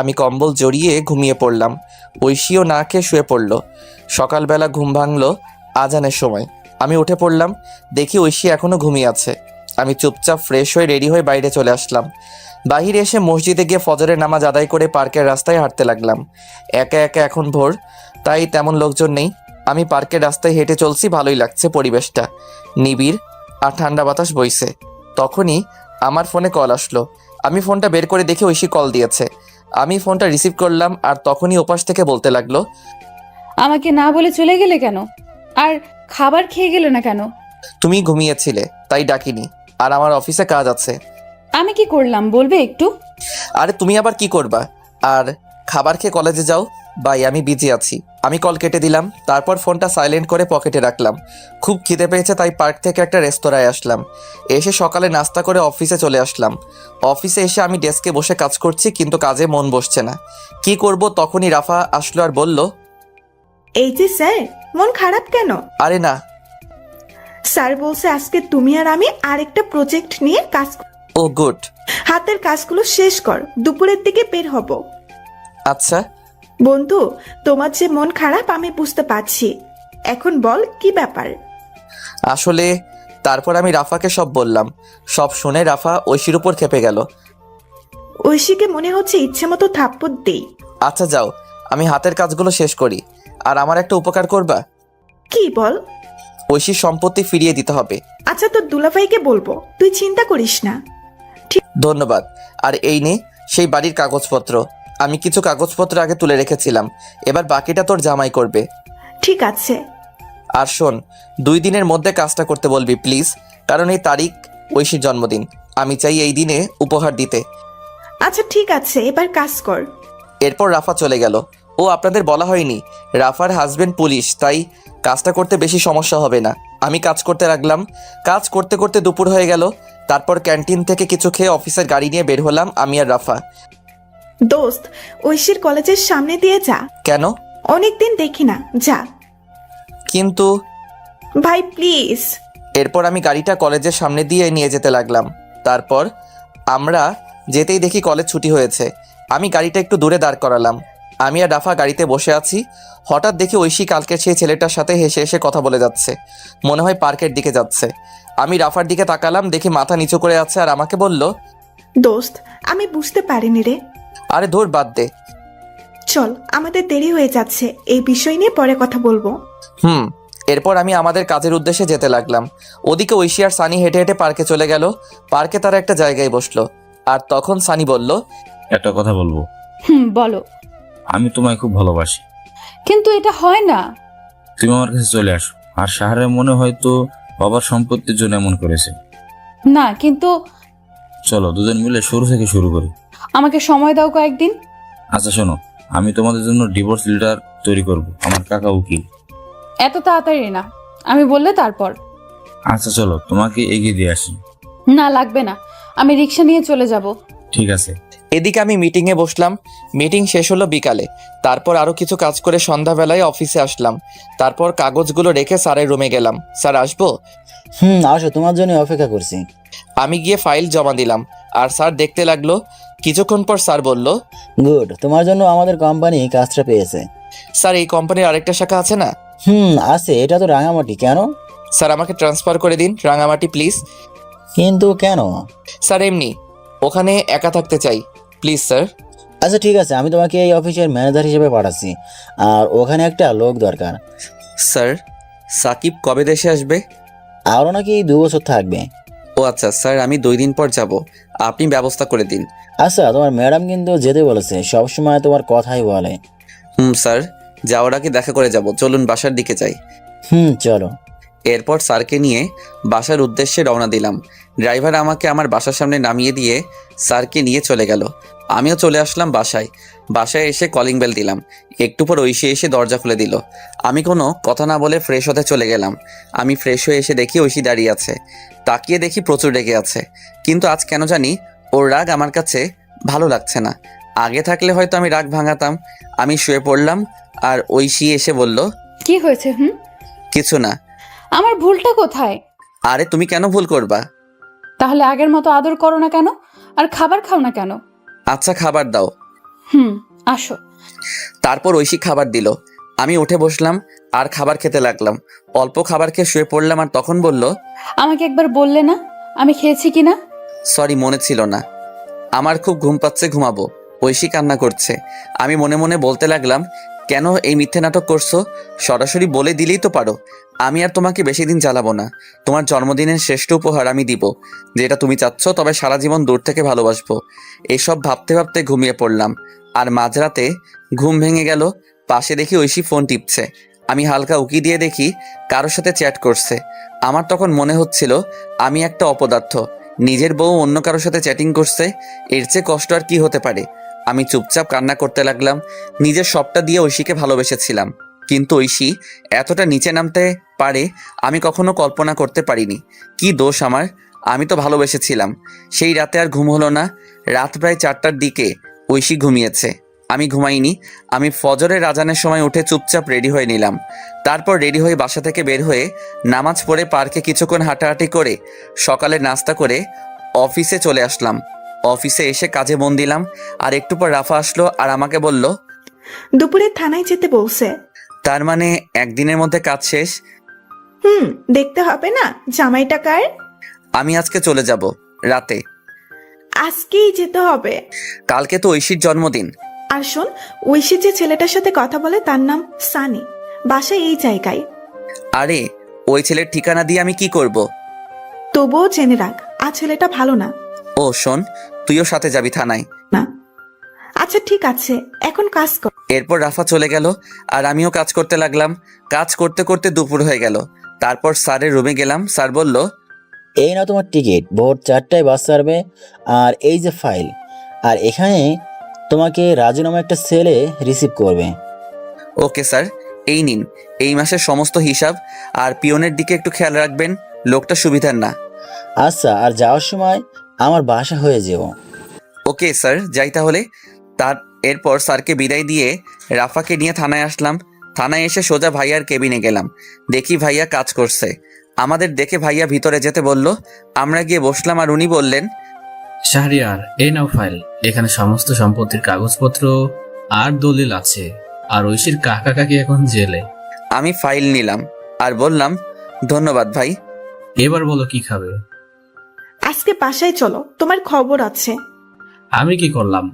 আমি কম্বল জড়িয়ে ঘুমিয়ে পড়লাম। ঐশীও না খেয়ে শুয়ে পড়ল। সকালবেলা ঘুম ভাঙলো আজানের সময়। আমি উঠে পড়লাম, দেখি ঐশী এখনও ঘুমিয়ে আছে। আমি চুপচাপ ফ্রেশ হয়ে রেডি হয়ে বাইরে চলে আসলাম। বাহিরে এসে মসজিদে গিয়ে ফজরের নামাজ আদায় করে পার্কের রাস্তায় হাঁটতে লাগলাম। একা একা, এখন ভোর, তাই তেমন লোকজন নেই। আমি পার্কের রাস্তায় হেঁটে চলছি, ভালোই লাগছে পরিবেশটা, নিবিড় আর ঠান্ডা বাতাস বইছে। তখনই আমার ফোনে কল আসলো। আমি ফোনটা বের করে দেখি ঐশী কল দিয়েছে। আমি ফোনটা রিসিভ করলাম আর তখনই ওপাশ থেকে বলতে লাগলো, আমাকে না বলে চলে গেলে কেন, আর খাবার খেয়ে গেলে না কেন? তুমি ঘুমিয়েছিলে তাই ডাকিনি, আর আমার অফিসে কাজ আছে। আমি কি করলাম বলবে একটু? আরে তুমি আবার কি করবা, আর খাবার খেয়ে কলেজে যাও। বাই, আমি বিজি আছি। আমি কল কেটে দিলাম। তারপর ফোনটা সাইলেন্ট করে পকেটে রাখলাম। খুব খিদে পেয়েছে তাই পার্ক থেকে একটা রেস্তোরাঁয় আসলাম। এসে সকালে নাস্তা করে অফিসে চলে আসলাম। অফিসে এসে আমি ডেস্কে বসে কাজ করছি, কিন্তু কাজে মন বসছে না। কি করব, তখনই রাফা আসলো আর বলল, এই যে স্যার, মন খারাপ কেন? আরে না। স্যার বলছে আজকে তুমি আর আমি আরেকটা প্রজেক্ট নিয়ে কাজ। ও গুড। হাতের কাজগুলো শেষ কর, দুপুরের দিকে বের হব। আচ্ছা। বন্ধু, তোমার যে মন খারাপ আমি বুঝতে পারছি। এখন বল কি ব্যাপার? আসলে তারপর আমি রাফাকে সব বললাম। সব শুনে রাফা ঐশীর উপর খেপে গেল। ঐশীকে মনে হচ্ছে ইচ্ছে মতো থাপ্পড় দেই। আচ্ছা যাও, আমি হাতের কাজগুলো শেষ করি। আর আমার একটা উপকার করবা? কি বল? ঐশীর সম্পত্তি ফিরিয়ে দিতে হবে। আচ্ছা, তোর দুলাভাইকে বলবো, তুই চিন্তা করিস না। ধন্যবাদ। আর এই নে সেই বাড়ির কাগজপত্র। আমি কিছু কাগজপত্র আগে তুলে রেখেছিলাম, এবার বাকিটা তোর জামাই করবে। ঠিক আছে। আর শোন, 2 দিনের মধ্যে কাজটা করতে বলবি প্লিজ, কারণ এই তারিখ ঐশীর জন্মদিন। আমি চাই এই দিনে উপহার দিতে। আচ্ছা ঠিক আছে, এবার কাজ কর। এরপর রাফা চলে গেল। ও আপনাদের বলা হয়নি, রাফার হাজবেন্ড পুলিশ, তাই কাজটা করতে বেশি সমস্যা হবে না। আমি কাজ করতে লাগলাম। কাজ করতে করতে দুপুর হয়ে গেল। তারপর ক্যান্টিন থেকে কিছু খেয়ে অফিসের গাড়ি নিয়ে বের হলাম আমি আর রাফা। দোস্ত, ঐশীর কলেজের সামনে দিয়ে যা। কেন? অনেকদিন দেখি না, যা। কিন্তু ভাই প্লিজ। এরপর আমি গাড়িটা কলেজের সামনে দিয়ে নিয়ে যেতে লাগলাম। তারপর আমরা যেতেই দেখি কলেজ ছুটি হয়েছে। আমি গাড়িটা একটু দূরে দাঁড় করালাম। আমি আর রাফা গাড়িতে বসে আছি। হঠাৎ দেখি ঐশী কালকের সেই ছেলেটার সাথে হেসে হেসে কথা বলে যাচ্ছে। মনে হয় পার্কের দিকে যাচ্ছে। আমি রাফার দিকে তাকালাম, দেখি মাথা নিচু করে আছে আর আমাকে বলল, দোস্ত, আমি বুঝতে পারিনি রে। আরে ধুর, বাদ দে। চল, আমাদের দেরি হয়ে যাচ্ছে, এই বিষয় নিয়ে পরে কথা বলবো। এরপর আমি আমাদের কাজের উদ্দেশ্যে যেতে লাগলাম। ওদিকে ঐশী আর সানি হেঁটে হেঁটে পার্কে চলে গেল। পার্কে তারা একটা জায়গায় বসলো। আর তখন সানি বলল, একটা কথা বলবো। বলো। আমি তোমায় খুব ভালোবাসি। কিন্তু এটা হয় না। তুমি আমার কাছে চলে আসো। আর শাহরের মনে হয়তো বাবার সম্পত্তির জন্য এমন করেছে। না, কিন্তু চলো দুজন মিলে শুরু থেকে শুরু করি। আমাকে সময় দাও কয়েকদিন। আচ্ছা শোনো, আমি তোমাদের জন্য ডিভোর্স লেটার তৈরি করব। আমার কাকা উকিল। এত তাড়াতাড়ি না, আমি বললে তারপর। আচ্ছা চলো, তোমাকে এগিয়ে দিয়ে আসি। না, লাগবে না, আমি রিক্সা নিয়ে চলে যাব। ঠিক আছে। এদিকে আমি মিটিংয়ে বসলাম। মিটিং শেষ হলো বিকালে। তারপর আরও কিছু কাজ করে সন্ধ্যাবেলায় অফিসে আসলাম। তারপর কাগজগুলো রেখে স্যারের রুমে গেলাম। স্যার, আসবো? আসো, তোমার জন্য অপেক্ষা করছি। আমি গিয়ে ফাইল জমা দিলাম আর স্যার দেখতে লাগলো। কিছুক্ষণ পর স্যার বলল, গুড, তোমার জন্য আমাদের কোম্পানি কাজটা পেয়েছে। স্যার, এই কোম্পানির আরেকটা শাখা আছে না? আছে, এটা তো রাঙামাটি। কেন? স্যার, আমাকে ট্রান্সফার করে দিন রাঙামাটি প্লিজ। কিন্তু কেন? স্যার, এমনি, ওখানে একা থাকতে চাই, প্লিজ স্যার। আচ্ছা ঠিক আছে, আমি তোমাকে এই অফিসের ম্যানেজার হিসেবে পাঠাচ্ছি। আর ওখানে একটা লোক দরকার। স্যার, সাকিব কবে দেশে আসবে? আরও নাকি 2 বছর থাকবে। ও আচ্ছা স্যার, আমি 2 দিন পর যাব, আপনি ব্যবস্থা করে দিন। আচ্ছা, তোমার ম্যাডাম কিন্তু যেতে বলেছে, সবসময় তোমার কথাই বলে। স্যার, যাওয়ার আগে দেখা করে যাব, চলুন বাসার দিকে যাই। চলো। এরপর স্যারকে নিয়ে বাসার উদ্দেশ্যে রওনা দিলাম। ড্রাইভার আমাকে আমার বাসার সামনে নামিয়ে দিয়ে স্যারকে নিয়ে চলে গেল। আমিও চলে আসলাম বাসায়। বাসায় এসে কলিং বেল দিলাম। একটু পর ঐশী এসে দরজা খুলে দিল। আমি কোনো কথা না বলে ফ্রেশ হতে চলে গেলাম। আমি ফ্রেশ হয়ে এসে দেখি ঐশী দাঁড়িয়ে আছে। তাকিয়ে দেখি প্রচুর রেগে আছে। কিন্তু আজ কেন জানি ওর রাগ আমার কাছে ভালো লাগছে না। আগে থাকলে হয়তো আমি রাগ ভাঙাতাম। আমি শুয়ে পড়লাম আর ঐশী এসে বলল, কি হয়েছে? কিছু না। আমার ভুলটা কোথায়? আরে তুমি কেন ভুল করবা? তাহলে আগের মতো আদর করো না কেন? আর খাবার খাও না কেন? আচ্ছা, খাবার দাও। আসো। তারপর ঐশী খাবার দিল। আমি উঠে বসলাম আর খাবার খেতে লাগলাম। অল্প খাবার খেয়ে শুয়ে পড়লাম আর তখন বলল, আমাকে একবার বললে না আমি খেয়েছি কিনা? সরি, মনে ছিল না। আমার খুব ঘুম পাচ্ছে, ঘুমাবো। ঐশী কান্না করছে। আমি মনে মনে বলতে লাগলাম, কেন এই মিথ্যে নাটক করছো? সরাসরি বলে দিলেই তো পারো। আমি আর তোমাকে বেশি দিন জ্বালাবো না। তোমার জন্মদিনের শ্রেষ্ঠ উপহার আমি দিব, যেটা তুমি চাচ্ছ, তবে সারা জীবন দূর থেকে ভালোবাসবো। এসব ভাবতে ভাবতে ঘুমিয়ে পড়লাম। আর মাঝরাতে ঘুম ভেঙে গেল। পাশে দেখি ঐশী ফোন টিপছে। আমি হালকা উকি দিয়ে দেখি কারোর সাথে চ্যাট করছে। আমার তখন মনে হচ্ছিল আমি একটা অপদার্থ। নিজের বউ অন্য কারোর সাথে চ্যাটিং করছে, এর চেয়ে কষ্ট আর কি হতে পারে? আমি চুপচাপ কান্না করতে লাগলাম। নিজের সবটা দিয়ে ঐশীকে ভালোবেসেছিলাম, কিন্তু ঐশী এতটা নিচে নামতে পারে আমি কখনো কল্পনা করতে পারিনি। কি দোষ আমার? আমি তো ভালোবেসেছিলাম। সেই রাতে আর ঘুম হলো না। রাত প্রায় 4টার দিকে ঐশী ঘুমিয়েছে, আমি ঘুমাইনি। আমি ফজরের আজানের সময় উঠে চুপচাপ রেডি হয়ে নিলাম। তারপর রেডি হয়ে বাসা থেকে বের হয়ে নামাজ পড়ে পার্কে কিছুক্ষণ হাঁটাহাঁটি করে সকালে নাস্তা করে অফিসে চলে আসলাম। অফিসে এসে কাজে মন দিলাম। আর একটু পর রাফা আসলো আর আমাকে বলল, দুপুরে থানায় যেতে বলছে। তার মানে একদিনের মধ্যে কাজ শেষ? দেখতে হবে না জামাইটা কার। আমি আজকে চলে যাব রাতে। আজকেই যেতে হবে? কালকে তো ঐশীর জন্মদিন। আর শোন, ঐশী যে ছেলেটার সাথে কথা বলে তার নাম সানি, বাসা এই জায়গায়। আরে, ওই ছেলের ঠিকানা দিয়ে আমি কি করব? তবুও জেনে রাখ, আর ছেলেটা ভালো না। ও শোন, তুইও সাথে যাবি থানায়? না। আচ্ছা ঠিক আছে, এখন কাজ কর। এরপর রাফা চলে গেল আর আমিও কাজ করতে লাগলাম। কাজ করতে করতে দুপুর হয়ে গেল। তারপর স্যারের রুমে গেলাম। স্যার বলল, এই না তোমার টিকিট, ভোর 4টায় বাস ছাড়বে। আর এই যে ফাইল, আর এখানে তোমাকে রাজু নামে একটা ছেলে রিসিভ করবে। ওকে স্যার, এই নিন এই মাসের সমস্ত হিসাব। আর পিয়নের দিকে একটু খেয়াল রাখবেন, লোকটা সুবিধার না। আচ্ছা, আর যাওয়ার সময় আমার বাসা হয়ে যেও। ওকে স্যার, যাই তাহলে। তার এরপর স্যারকে বিদায় দিয়ে রাফাকে নিয়ে থানায় আসলাম। থানায় এসে সোজা ভাইয়ার কেবিনে গেলাম। দেখি ভাইয়া কাজ করছে। আমাদের দেখে ভাইয়া ভিতরে যেতে বলল। আমরা গিয়ে বসলাম আর উনি বললেন, শাহরিয়ার, এই নাও ফাইল। এখানে সমস্ত সম্পত্তির কাগজপত্র আর দলিল আছে। আর ঐশীর কাকা কাকি এখন জেলে। আমি ফাইল নিলাম আর বললাম, ধন্যবাদ ভাই। এবার বলো কি খাবে? আজকে বাসায় চলো, তোমার খবর আছে। আমি কি করলাম?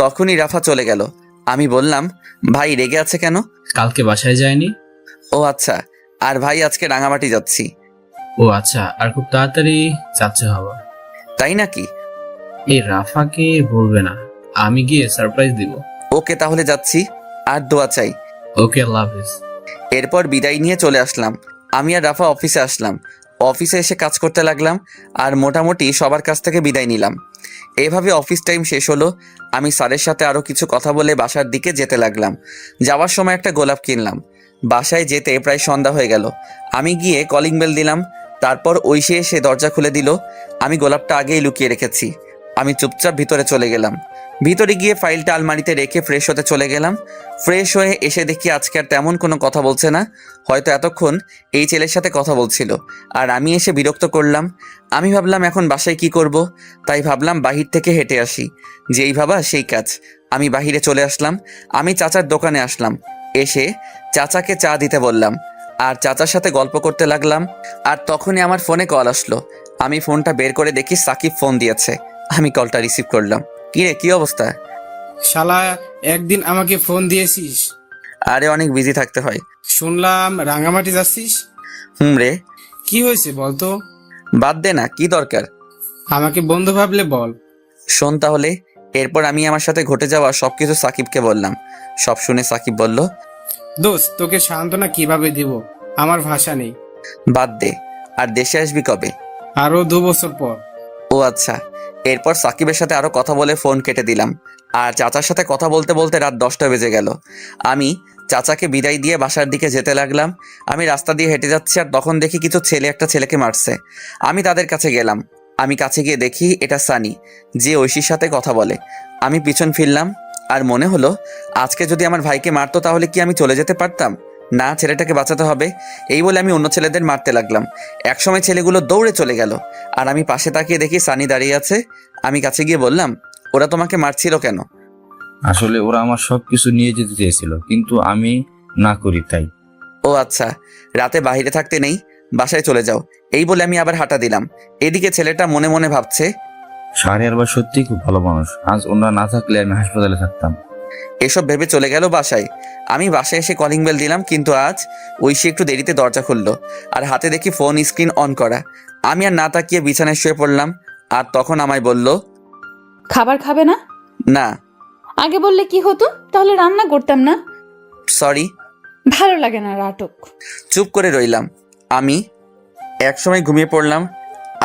তখনই রাফা চলে গেল। আমি বললাম, ভাই রেগে আছে কেন? কালকে বাসায় যায়নি? ও আচ্ছা, আর ভাই আজকে রাঙামাটি যাচ্ছি। ও আচ্ছা, আর খুব তাড়াতাড়ি যাচ্ছে হবা? তাই নাকি? এই রাফাকে বলবে না, আমি গিয়ে সারপ্রাইজ দিব। ওকে তাহলে যাচ্ছি, আর দোয়া চাই। ওকে, আল্লাহ হাফিজ। এরপর বিদায় নিয়ে চলে আসলাম। আমি আর রাফা অফিসে আসলাম। অফিসে এসে কাজ করতে লাগলাম আর মোটামুটি সবার কাছ থেকে বিদায় নিলাম। এভাবে অফিস টাইম শেষ হলো। আমি স্যারের সাথে আরও কিছু কথা বলে বাসার দিকে যেতে লাগলাম। যাওয়ার সময় একটা গোলাপ কিনলাম। বাসায় যেতে প্রায় সন্ধ্যা হয়ে গেল। আমি গিয়ে কলিং বেল দিলাম। তারপর ঐশী এসে দরজা খুলে দিল। আমি গোলাপটা আগেই লুকিয়ে রেখেছি। আমি চুপচাপ ভিতরে চলে গেলাম। ভিতরে গিয়ে ফাইলটা আলমারিতে রেখে ফ্রেশ হতে চলে গেলাম। ফ্রেশ হয়ে এসে দেখি আজকে আর তেমন কোনো কথা বলছে না। হয়তো এতক্ষণ এই ছেলের সাথে কথা বলছিল আর আমি এসে বিরক্ত করলাম। আমি ভাবলাম এখন বাসায় কি করব, তাই ভাবলাম বাহির থেকে হেঁটে আসি। যেই ভাবা সেই কাজ। আমি বাহিরে চলে আসলাম। আমি চাচার দোকানে আসলাম। এসে চাচাকে চা দিতে বললাম আর চাচার সাথে গল্প করতে লাগলাম। আর তখনই আমার ফোনে কল আসলো। আমি ফোনটা বের করে দেখি সাকিব ফোন দিয়েছে। আমি কলটা রিসিভ করলাম। কিরে, কি অবস্থা? শালা, একদিন আমাকে ফোন দিয়েছিস? আরে অনেক বিজি থাকতে হয়। শুনলাম রাঙামাটি যাচ্ছিস। রে, কি হয়েছে বলতো? বাদ দে না, কি দরকার? আমাকে বন্ধু ভাবলে বল। শোন তাহলে। এরপর আমি আমার সাথে ঘটে যাওয়া সবকিছু সাকিবকে বললাম। সব শুনে সাকিব বলল, দোস্ত, তোকে সান্ত্বনা কিভাবে দিব, আমার ভাষা নেই। বাদ দে। আর দেশে আসবি কবে? আরো 2 বছর পর। ও আচ্ছা। এরপর সাকিবের সাথে আরো কথা বলে ফোন কেটে দিলাম। আর চাচার সাথে কথা বলতে বলতে রাত 10টা বেজে গেল। আমি চাচাকে বিদায় দিয়ে বাসার দিকে যেতে লাগলাম। আমি রাস্তা দিয়ে হেঁটে যাচ্ছি আর তখন দেখি কিছু ছেলে একটা ছেলেকে মারছে। আমি তাদের কাছে গেলাম। আমি কাছে গিয়ে দেখি এটা সানি, যে ঐশীর সাথে কথা বলে। আমি পিছন ফিরলাম আর মনে হলো আজকে যদি আমার ভাইকে মারতো তাহলে কি আমি চলে যেতে পারতাম? না, ছেলেটাকে বাঁচাতে হবে। এই বলে আমি অন্য ছেলেদের মারতে লাগলাম। একসময় ছেলেগুলো দৌড়ে চলে গেল আর আমি পাশে তাকিয়ে দেখি সানি দাঁড়িয়ে আছে। আমি কাছে গিয়ে বললাম, ওরা তোমাকে মারছিল কেন? আসলে ওরা আমার সবকিছু নিয়ে যেতে চেয়েছিল, কিন্তু আমি না করি তাই। ও আচ্ছা, রাতে বাইরে থাকতে নেই, বাসায় চলে যাও। এই বলে আমি আবার হাঁটা দিলাম। এদিকে ছেলেটা মনে মনে ভাবছে, শাহরিয়ার ভাই সত্যিই খুব ভালো মানুষ। আজ ওনারা না থাকলে আমি হাসপাতালে থাকতাম। এসব ভেবে চলে গেল বাসায়। আমি বাসায় এসে কলিং বেল দিলাম, কিন্তু আজ ঐশী একটু দেরিতে দরজা খুললো আর হাতে দেখি ফোন স্ক্রিন অন করা। আমি আর না তাকিয়ে বিছানায় শুয়ে পড়লাম। আর তখন আমায় বলল, খাবার খাবে না? না। আগে বললে কি হতো, তাহলে রান্না করতাম না। সরি। ভালো লাগে না নাটক। চুপ করে রইলাম। আমি একসময় ঘুমিয়ে পড়লাম।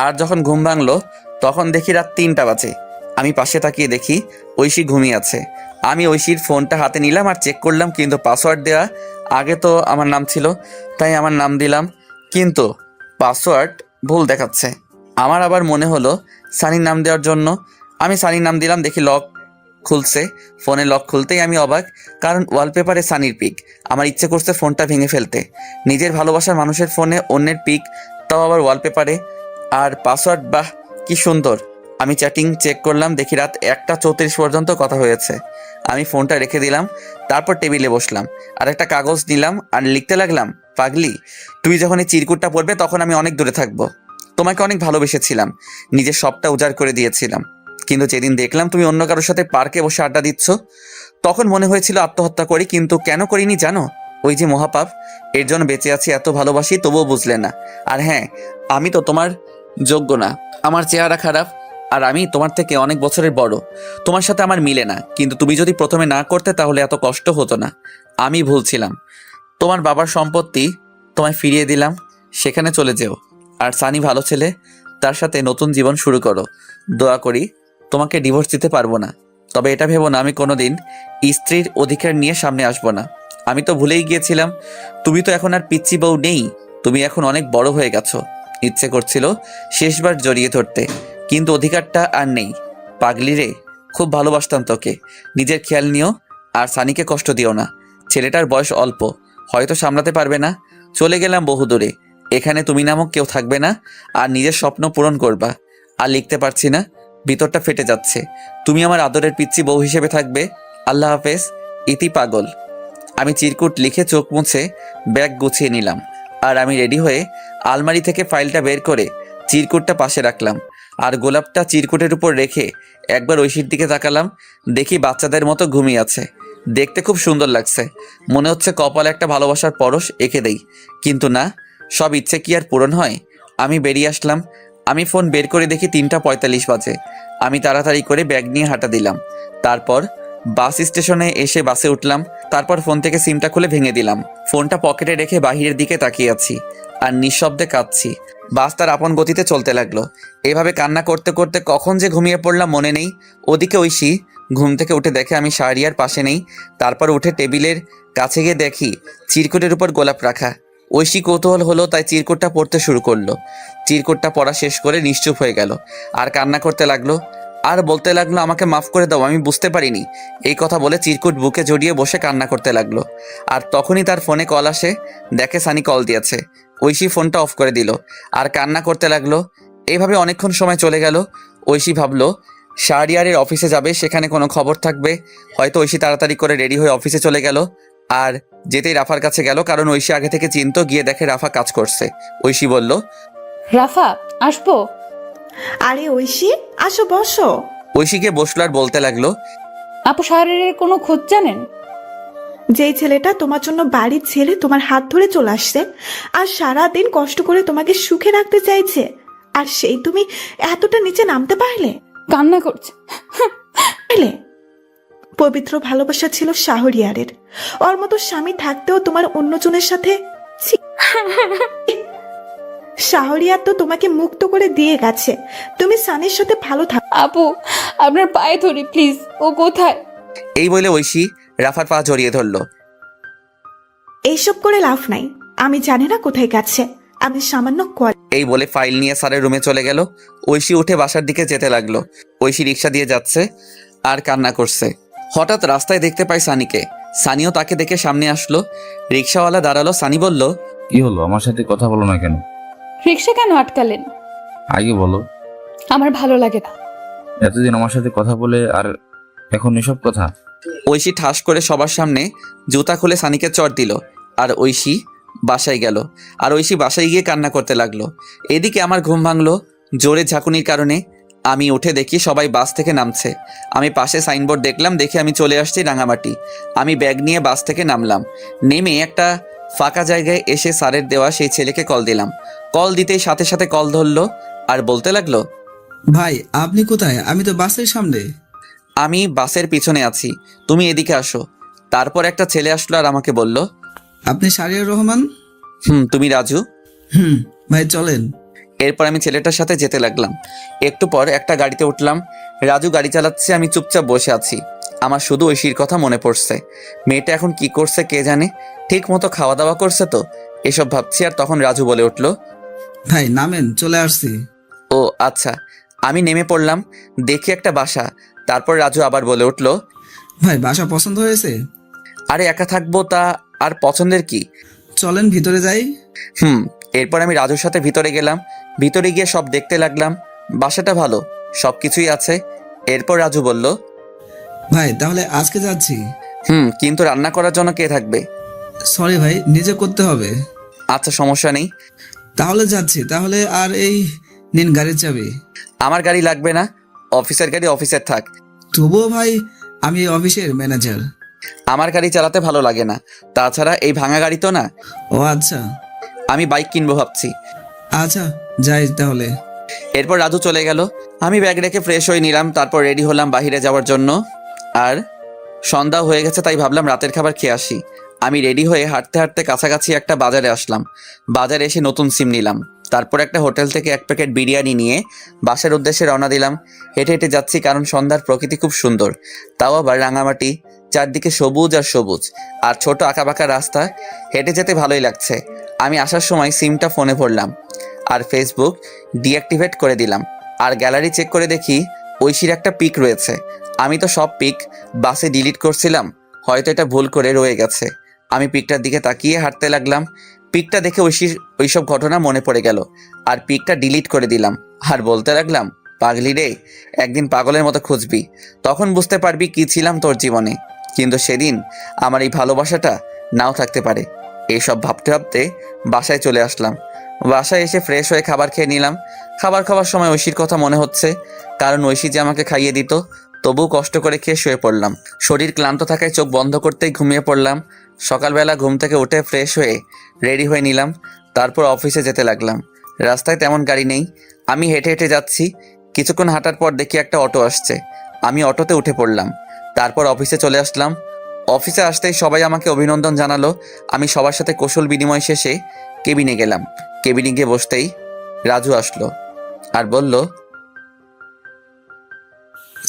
আর যখন ঘুম ভাঙলো তখন দেখি রাত 3টা বাজে। আমি পাশে তাকিয়ে দেখি ঐশী ঘুমিয়ে আছে। আমি ঐশীর ফোনটা হাতে নিলাম আর চেক করলাম, কিন্তু পাসওয়ার্ড দেওয়া আগে তো আমার নাম ছিল, তাই আমার নাম দিলাম, কিন্তু পাসওয়ার্ড ভুল দেখাচ্ছে। আমার আবার মনে হলো সানির নাম দেওয়ার জন্য। আমি সানির নাম দিলাম, দেখি লক খুলছে। ফোনে লক খুলতেই আমি অবাক, কারণ ওয়ালপেপারে সানির পিক। আমার ইচ্ছে করছে ফোনটা ভেঙে ফেলতে। নিজের ভালোবাসার মানুষের ফোনে অন্যের পিক, তাও আবার ওয়ালপেপারে। আর পাসওয়ার্ড, বাহ কি সুন্দর। আমি চ্যাটিং চেক করলাম, দেখি রাত 1টা 34 পর্যন্ত কথা হয়েছে। আমি ফোনটা রেখে দিলাম। তারপর টেবিলে বসলাম আর একটা কাগজ নিলাম আর লিখতে লাগলাম, পাগলি, তুই যখন এই চিরকুটটা পড়বে তখন আমি অনেক দূরে থাকবো। তোমাকে অনেক ভালোবেসেছিলাম, নিজের সবটা উজাড় করে দিয়েছিলাম, কিন্তু যেদিন দেখলাম তুমি অন্য কারোর সাথে পার্কে বসে আড্ডা দিচ্ছ, তখন মনে হয়েছিল আত্মহত্যা করি, কিন্তু কেন করিনি জানো? ওই যে মহাপাপ, এর জন্য বেঁচে আছি। এত ভালোবাসি তবুও বুঝলে না। আর হ্যাঁ, আমি তো তোমার যোগ্য না। আমার চেহারা খারাপ আর আমি তোমার থেকে অনেক বছরের বড়। তোমার সাথে আমার মিলে না, কিন্তু তুমি যদি প্রথমে না করতে তাহলে এত কষ্ট হতো না। আমি ভুল ছিলাম। তোমার বাবার সম্পত্তি তোমায় ফিরিয়ে দিলাম, সেখানে চলে যেও। আর সানি ভালো ছেলে, তার সাথে নতুন জীবন শুরু করো। দোয়া করি তোমাকে ডিভোর্স দিতে পারবো না, তবে এটা ভেবো না আমি কোনোদিন স্ত্রীর অধিকার নিয়ে সামনে আসবো না। আমি তো ভুলেই গিয়েছিলাম, তুমি তো এখন আর পিচ্চি বউ নেই, তুমি এখন অনেক বড় হয়ে গেছো। ইচ্ছে করছিল শেষবার জড়িয়ে ধরতে, কিন্তু অধিকারটা আর নেই। পাগলি রে, খুব ভালোবাসতাম তোকে। নিজের খেয়াল নিও আর সানিকে কষ্ট দিও না। ছেলেটার বয়স অল্প, হয়তো সামলাতে পারবে না। চলে গেলাম বহুদূরে, এখানে তুমি নামক কেউ থাকবে না, আর নিজের স্বপ্ন পূরণ করবা। আর লিখতে পারছি না, ভিতরটা ফেটে যাচ্ছে। তুমি আমার আদরের পিচ্চি বউ হিসেবে থাকবে। আল্লাহ হাফেজ, ইতি পাগল। আমি চিরকুট লিখে চোখ মুছে ব্যাগ গুছিয়ে নিলাম, আর আমি রেডি হয়ে আলমারি থেকে ফাইলটা বের করে চিরকুটটা পাশে রাখলাম, আর গোলাপটা চিরকুটের উপর রেখে একবার ঐশীর দিকে তাকালাম। দেখি বাচ্চাদের মতো ঘুমিয়ে আছে। দেখতে খুব সুন্দর লাগছে, মনে হচ্ছে কপালে একটা ভালোবাসার পরশ এঁকে দেই। কিন্তু না, সব ইচ্ছে কি আর পূরণ হয়? আমি বেরিয়ে আসলাম। আমি ফোন বের করে দেখি 3:45 বাজে। আমি তাড়াতাড়ি করে ব্যাগ নিয়ে হাঁটা দিলাম। তারপর বাস স্টেশনে এসে বাসে উঠলাম। তারপর ফোন থেকে সিমটা খুলে ভেঙে দিলাম। ফোনটা পকেটে রেখে বাহিরের দিকে তাকিয়ে আছি আর নিঃশব্দে কাঁদছি। বাস তার আপন গতিতে চলতে লাগলো। এভাবে কান্না করতে করতে কখন যে ঘুমিয়ে পড়লাম মনে নেই। ওদিকে ঐশী ঘুম থেকে উঠে দেখে আমি শাহরিয়ার পাশে নেই। তারপর উঠে টেবিলের কাছে গিয়ে দেখি চিরকুটের উপর গোলাপ রাখা। ঐশী কৌতূহল হলো, তাই চিরকুটটা পড়তে শুরু করলো। চিরকুটটা পড়া শেষ করে নিশ্চুপ হয়ে গেল আর কান্না করতে লাগলো। আর বলতে লাগলো, আমাকে মাফ করে দাও, আমি বুঝতে পারিনি। এই কথা বলে চিরকুট বুকে জড়িয়ে বসে কান্না করতে লাগলো। আর তখনই তার ফোনে কল আসে। দেখে সানি কল দিয়েছে। ঐশী ফোনটা অফ করে দিল আর কান্না করতে লাগলো। এইভাবে অনেকক্ষণ সময় চলে গেল। ঐশী ভাবলো শাহরিয়ারের অফিসে যাবে, সেখানে কোনো খবর থাকবে। হয়তো ঐশী তাড়াতাড়ি করে রেডি হয়ে অফিসে চলে গেল। আর যেতেই রাফার কাছে গেল, কারণ ঐশী আগে থেকে চিনতো। গিয়ে দেখে রাফা কাজ করছে। ঐশী বলল, রাফা, আসবো? আরে ঐশী, আসো বসো। ঐশীকে বসলো আর বলতে লাগলো, আপু শাহরিয়ারের কোনো খোঁজ জানেন? যেই ছেলেটা তোমার জন্য বাড়ির ছেড়ে তোমার হাত ধরে চলে আসছে আর সারাদিন কষ্ট করে তোমাকে সুখে রাখতে চাইছে, আর সেই তুমি এতটা নিচে নামতে পারলে? কান্না করছে। পারলে? পবিত্র ভালোবাসা ছিল শাহরিয়ারের। ওর মতো স্বামী থাকতেও তোমার অন্যজনের সাথে ছি। শাহরিয়ার তো তোমাকে মুক্ত করে দিয়ে গেছে। তুমি সানির সাথে ভালো থাকো। আপু, আপনার পায়ে ধরি প্লিজ। ও কোথায়? এই বলে ঐশী রাফার পা জড়িয়ে ধরলো। এইসব করে লাভ নাই, আমি জানি না কোথায় গেছে। আমি সামান্য এই বলে ফাইল নিয়ে স্যারের রুমে চলে গেল। ঐশী উঠে বাসার দিকে যেতে লাগলো। ঐশী রিক্সা দিয়ে যাচ্ছে আর কান্না করছে। হঠাৎ রাস্তায় দেখতে পাই সানিকে। সানিও তাকে দেখে সামনে আসলো। রিক্সাওয়ালা দাঁড়ালো। সানি বলল, কি হলো, আমার সাথে কথা বলো না কেন? রিক্সা কেন আটকালেন? আগে বলো। আমার ভালো লাগে না। এতদিন আমার সাথে কথা বলে আর এখন এসব কথা? ঐশী ঠাস করে সবার সামনে জুতা খুলে সানিকে চড় দিল। আর ঐশী বাসায় গেল। আর ঐশী বাসায় গিয়ে কান্না করতে লাগলো। এদিকে আমার ঘুম ভাঙলো জোরে ঝাঁকুনির কারণে। আমি উঠে দেখি সবাই বাস থেকে নামছে। আমি পাশে সাইনবোর্ড দেখলাম, দেখে আমি চলে আসছি রাঙামাটি। আমি ব্যাগ নিয়ে বাস থেকে নামলাম। নেমে একটা ফাঁকা জায়গায় এসে স্যারের দেওয়া সেই ছেলেকে কল দিলাম। কল দিতেই সাথে সাথে কল ধরলো আর বলতে লাগলো, ভাই আপনি কোথায়? আমি তো বাসের সামনে। আমি বাসের পিছনে আছি, তুমি এদিকে আসো। তারপর একটা ছেলে আসলো আর আমাকে বলল, আপনি শাহরিয়ার রহমান? তুমি রাজু? ভাই চলেন। এরপর আমি ছেলেটার সাথে যেতে লাগলাম। একটু পর একটা গাড়িতে উঠলাম। রাজু গাড়ি চালাচ্ছে, আমি চুপচাপ বসে আছি। আমার শুধু ঐশীর কথা মনে পড়ছে। মেয়েটা এখন কি করছে কে জানে। ঠিক মতো খাওয়া দাওয়া করছে তো, এসব ভাবছি। আর তখন রাজু বলে উঠলো, ভাই নামেন, চলে আসছি। ও আচ্ছা। আমি নেমে পড়লাম। দেখি একটা বাসা। তারপর রাজু আবার বলে উঠলো, ভাই বাসা পছন্দ হয়েছে? আরে একা থাকবো তা আর পছন্দের কি, চলেন ভিতরে যাই। এরপর আমি রাজুর সাথে ভিতরে গেলাম। ভিতরে গিয়ে সব দেখতে লাগলাম। বাসাটা ভালো, সবকিছুই আছে। এরপর রাজু বলল, ভাই তাহলে আজকে যাচ্ছি। কিন্তু রান্না করার জন্য কে থাকবে? সরি ভাই, নিজে করতে হবে। আচ্ছা, সমস্যা নেই। তাহলে যাচ্ছি। তাহলে আর এই নিন গাড়ির চাবি। আমার গাড়ি লাগবে না, অফিসের গাড়ি অফিসের থাক। তবুও ভাই, আমি এই অফিসের ম্যানেজার। আমার গাড়ি চালাতে ভালো লাগে না। তাছাড়া এই ভাঙা গাড়ি তো না। ও আচ্ছা। আমি বাইক কিনবো ভাবছি। আচ্ছা যাই তাহলে। এরপর রাজু চলে গেল। আমি ব্যাগ রেখে ফ্রেশ হয়ে নিলাম। তারপর রেডি হলাম বাইরে যাওয়ার জন্য। আর সন্ধ্যা হয়ে গেছে, তাই ভাবলাম রাতের খাবার খেয়ে আসি। আমি রেডি হয়ে হাঁটতে হাঁটতে কাছাকাছি একটা বাজারে আসলাম। বাজারে এসে নতুন সিম নিলাম। তারপর একটা হোটেল থেকে 1 প্যাকেট বিরিয়ানি নিয়ে বাসার উদ্দেশ্যে রওনা দিলাম। হেঁটে হেঁটে যাচ্ছি, কারণ সন্ধ্যার প্রকৃতি খুব সুন্দর। তাও আবার রাঙামাটি, চারদিকে সবুজ আর সবুজ, আর ছোট আঁকাবাঁকা রাস্তা। হেঁটে যেতে ভালোই লাগছে। আমি আসার সময় সিমটা ফোনে ভরলাম আর ফেসবুক ডিঅ্যাক্টিভেট করে দিলাম। আর গ্যালারি চেক করে দেখি ঐশীর একটা পিক রয়েছে। আমি তো সব পিক বাসে ডিলিট করছিলাম, হয়তো এটা ভুল করে রয়ে গেছে। আমি পিকটার দিকে তাকিয়ে হাঁটতে লাগলাম। পিকটা দেখে ওইসব ঘটনা মনে পড়ে গেল আর পিকটা ডিলিট করে দিলাম। আর বলতে লাগলাম, পাগলি রে, একদিন পাগলের মতো খুঁজবি, তখন বুঝতে পারবি কি ছিলাম তোর জীবনে। কিন্তু সেদিন আমার এই ভালোবাসাটা নাও থাকতে পারে। এইসব ভাবতে ভাবতে বাসায় চলে আসলাম। বাসায় এসে ফ্রেশ হয়ে খাবার খেয়ে নিলাম। খাবার খাওয়ার সময় ঐশীর কথা মনে হচ্ছে, কারণ ঐশী যে আমাকে খাইয়ে দিত। তবুও কষ্ট করে খেয়ে শুয়ে পড়লাম। শরীর ক্লান্ত থাকায় চোখ বন্ধ করতেই ঘুমিয়ে পড়লাম। সকালবেলা ঘুম থেকে উঠে ফ্রেশ হয়ে রেডি হয়ে নিলাম। তারপর অফিসে যেতে লাগলাম। রাস্তায় তেমন গাড়ি নেই, আমি হেঁটে হেঁটে যাচ্ছি। কিছুক্ষণ হাঁটার পর দেখি একটা অটো আসছে। আমি অটোতে উঠে পড়লাম। তারপর অফিসে চলে আসলাম। অফিসে আসতেই সবাই আমাকে অভিনন্দন জানালো। আমি সবার সাথে কৌশল বিনিময় শেষে কেবিনে গেলাম। কেবিনে গিয়ে বসতেই রাজু আসলো আর বলল,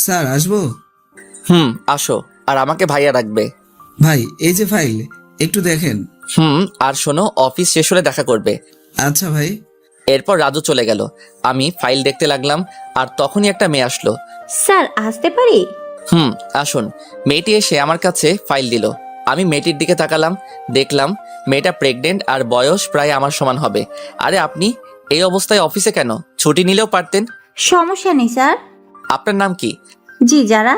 স্যার আসবো? আসো। আর আমাকে ভাইয়া রাখবে। ভাই এই যে ফাইল, একটু দেখেন। আর শোনো, অফিস শেষ হলে দেখা করবে। আচ্ছা ভাই। এরপর রাজু চলে গেল। আমি ফাইল দেখতে লাগলাম আর তখনই একটা মেয়ে আসলো। স্যার আসতে পারি? আসুন। মেয়েটি এসে আমার কাছে ফাইল দিল। আমি মেয়েটির দিকে তাকালাম, দেখলাম মেয়েটা প্রেগনেন্ট আর বয়স প্রায় আমার সমান হবে। আরে আপনি এই অবস্থায় অফিসে কেন? ছুটি নিলেও পারতেন। সমস্যা নেই স্যার। আপনার নাম কি? জি যারা।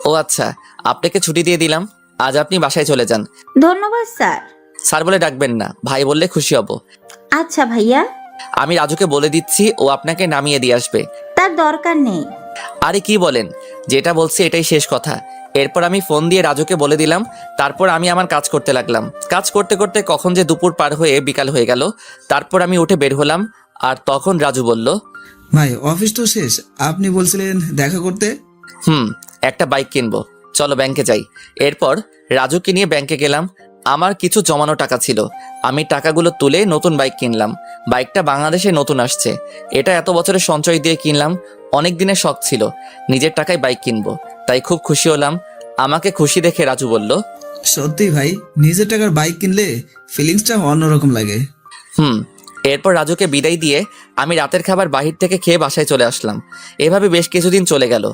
ও আচ্ছা, আপনাকে ছুটি দিয়ে দিলাম। আজ আপনি বাসায় চলে যান। ধন্যবাদ স্যার। স্যার বলে ডাকবেন না, ভাই বললে খুশি হব। আচ্ছা ভাইয়া। আমি রাজুকে বলে দিচ্ছি, ও আপনাকে নামিয়ে দিয়ে আসবে। তার দরকার নেই। আরে কি বলেন, যেটা বলছি এটাই শেষ কথা। এরপর আমি ফোন দিয়ে রাজুকে বলে দিলাম। তারপর আমি আমার কাজ করতে লাগলাম। কাজ করতে করতে কখন যে দুপুর পার হয়ে বিকাল হয়ে গেল। তারপর আমি উঠে বের হলাম আর তখন রাজু বলল, ভাই অফিস তো শেষ, আপনি বলছিলেন দেখা করতে। একটা বাইক কিনবো, চলো ব্যাংকে যাই। এরপর রাজুকে নিয়ে ব্যাংকে গেলাম। আমার কিছু জমানো টাকা ছিল, আমি টাকাগুলো তুলে নতুন বাইক কিনলাম। বাইকটা বাংলাদেশে নতুন আসছে। এটা এত বছরের সঞ্চয় দিয়ে কিনলাম। অনেক দিনের শখ ছিল নিজের টাকায় বাইক কিনবো, তাই খুব খুশি হলাম। আমাকে খুশি দেখে রাজু বলল, সত্যি ভাই, নিজের টাকার বাইক কিনলে ফিলিংসটা অন্যরকম লাগে। এরপর রাজুকে বিদায় দিয়ে আমি রাতের খাবার বাহির থেকে খেয়ে বাসায় চলে আসলাম। এভাবে বেশ কিছুদিন চলে গেল।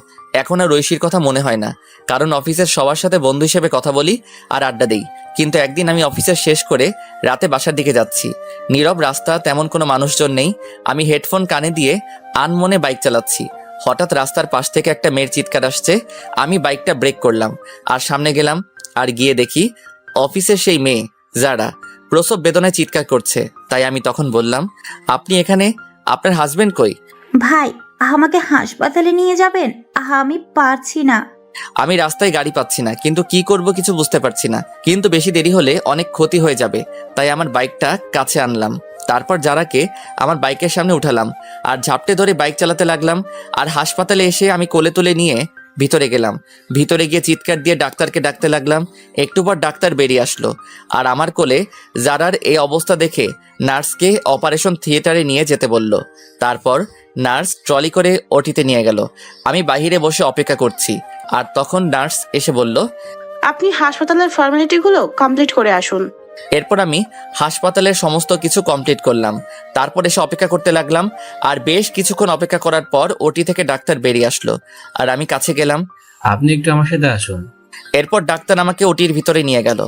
এখন আর ঐশীর কথা মনে হয় না, কারণ অফিসের সবার সাথে বন্ধু হিসেবে কথা বলি আর আড্ডা দেই। কিন্তু একদিন আমি অফিসের শেষ করে রাতে বাসার দিকে যাচ্ছি। নীরব রাস্তা, তেমন কোনো মানুষজন নেই। আমি হেডফোন কানে দিয়ে আনমনে বাইক চালাচ্ছি। হঠাৎ রাস্তার পাশ থেকে একটা মেয়ের চিৎকার আসছে। আমি বাইকটা ব্রেক করলাম আর সামনে গেলাম। আর গিয়ে দেখি অফিসের সেই মেয়ে যারা প্রসব বেদনায় চিৎকার করছে। তাই আমি তখন বললাম, আপনি এখানে? আপনার হাজবেন্ড কই? ভাই আমাকে হাসপাতালে নিয়ে যাবেন? আমি পারছি না। আমি রাস্তায় গাড়ি পাচ্ছি না, কিন্তু কি করব কিছু বুঝতে পারছি না। কিন্তু বেশি দেরি হলে অনেক ক্ষতি হয়ে যাবে, তাই আমার বাইকটা কাছে আনলাম। তারপর যারাকে আমার বাইকের সামনে উঠালাম আর ঝাপটে ধরে বাইক চালাতে লাগলাম। আর হাসপাতালে এসে আমি কোলে তুলে নিয়ে ভিতরে গেলাম। ভিতরে গিয়ে চিৎকার দিয়ে ডাক্তারকে ডাকতে লাগলাম। একটু পর ডাক্তার বেরিয়ে আসলো আর আমার কোলে জারার এই অবস্থা দেখে নার্সকে অপারেশন থিয়েটারে নিয়ে যেতে বলল। তারপর নার্স ট্রলি করে ওটিতে নিয়ে গেল। আমি বাইরে বসে অপেক্ষা করছি আর তখন নার্স এসে বলল, আপনি হাসপাতালের ফর্মালিটিগুলো কমপ্লিট করে আসুন। এরপর আমি হাসপাতালের সমস্ত কিছু কমপ্লিট করলাম। তারপর এসে অপেক্ষা করতে লাগলাম। আর বেশ কিছুক্ষণ অপেক্ষা করার পর ওটি থেকে ডাক্তার বেরিয়ে আসলো আর আমি কাছে গেলাম। আপনি একটু আমার সাথে আসুন। এরপর ডাক্তার আমাকে ওটির ভিতরে নিয়ে গেল।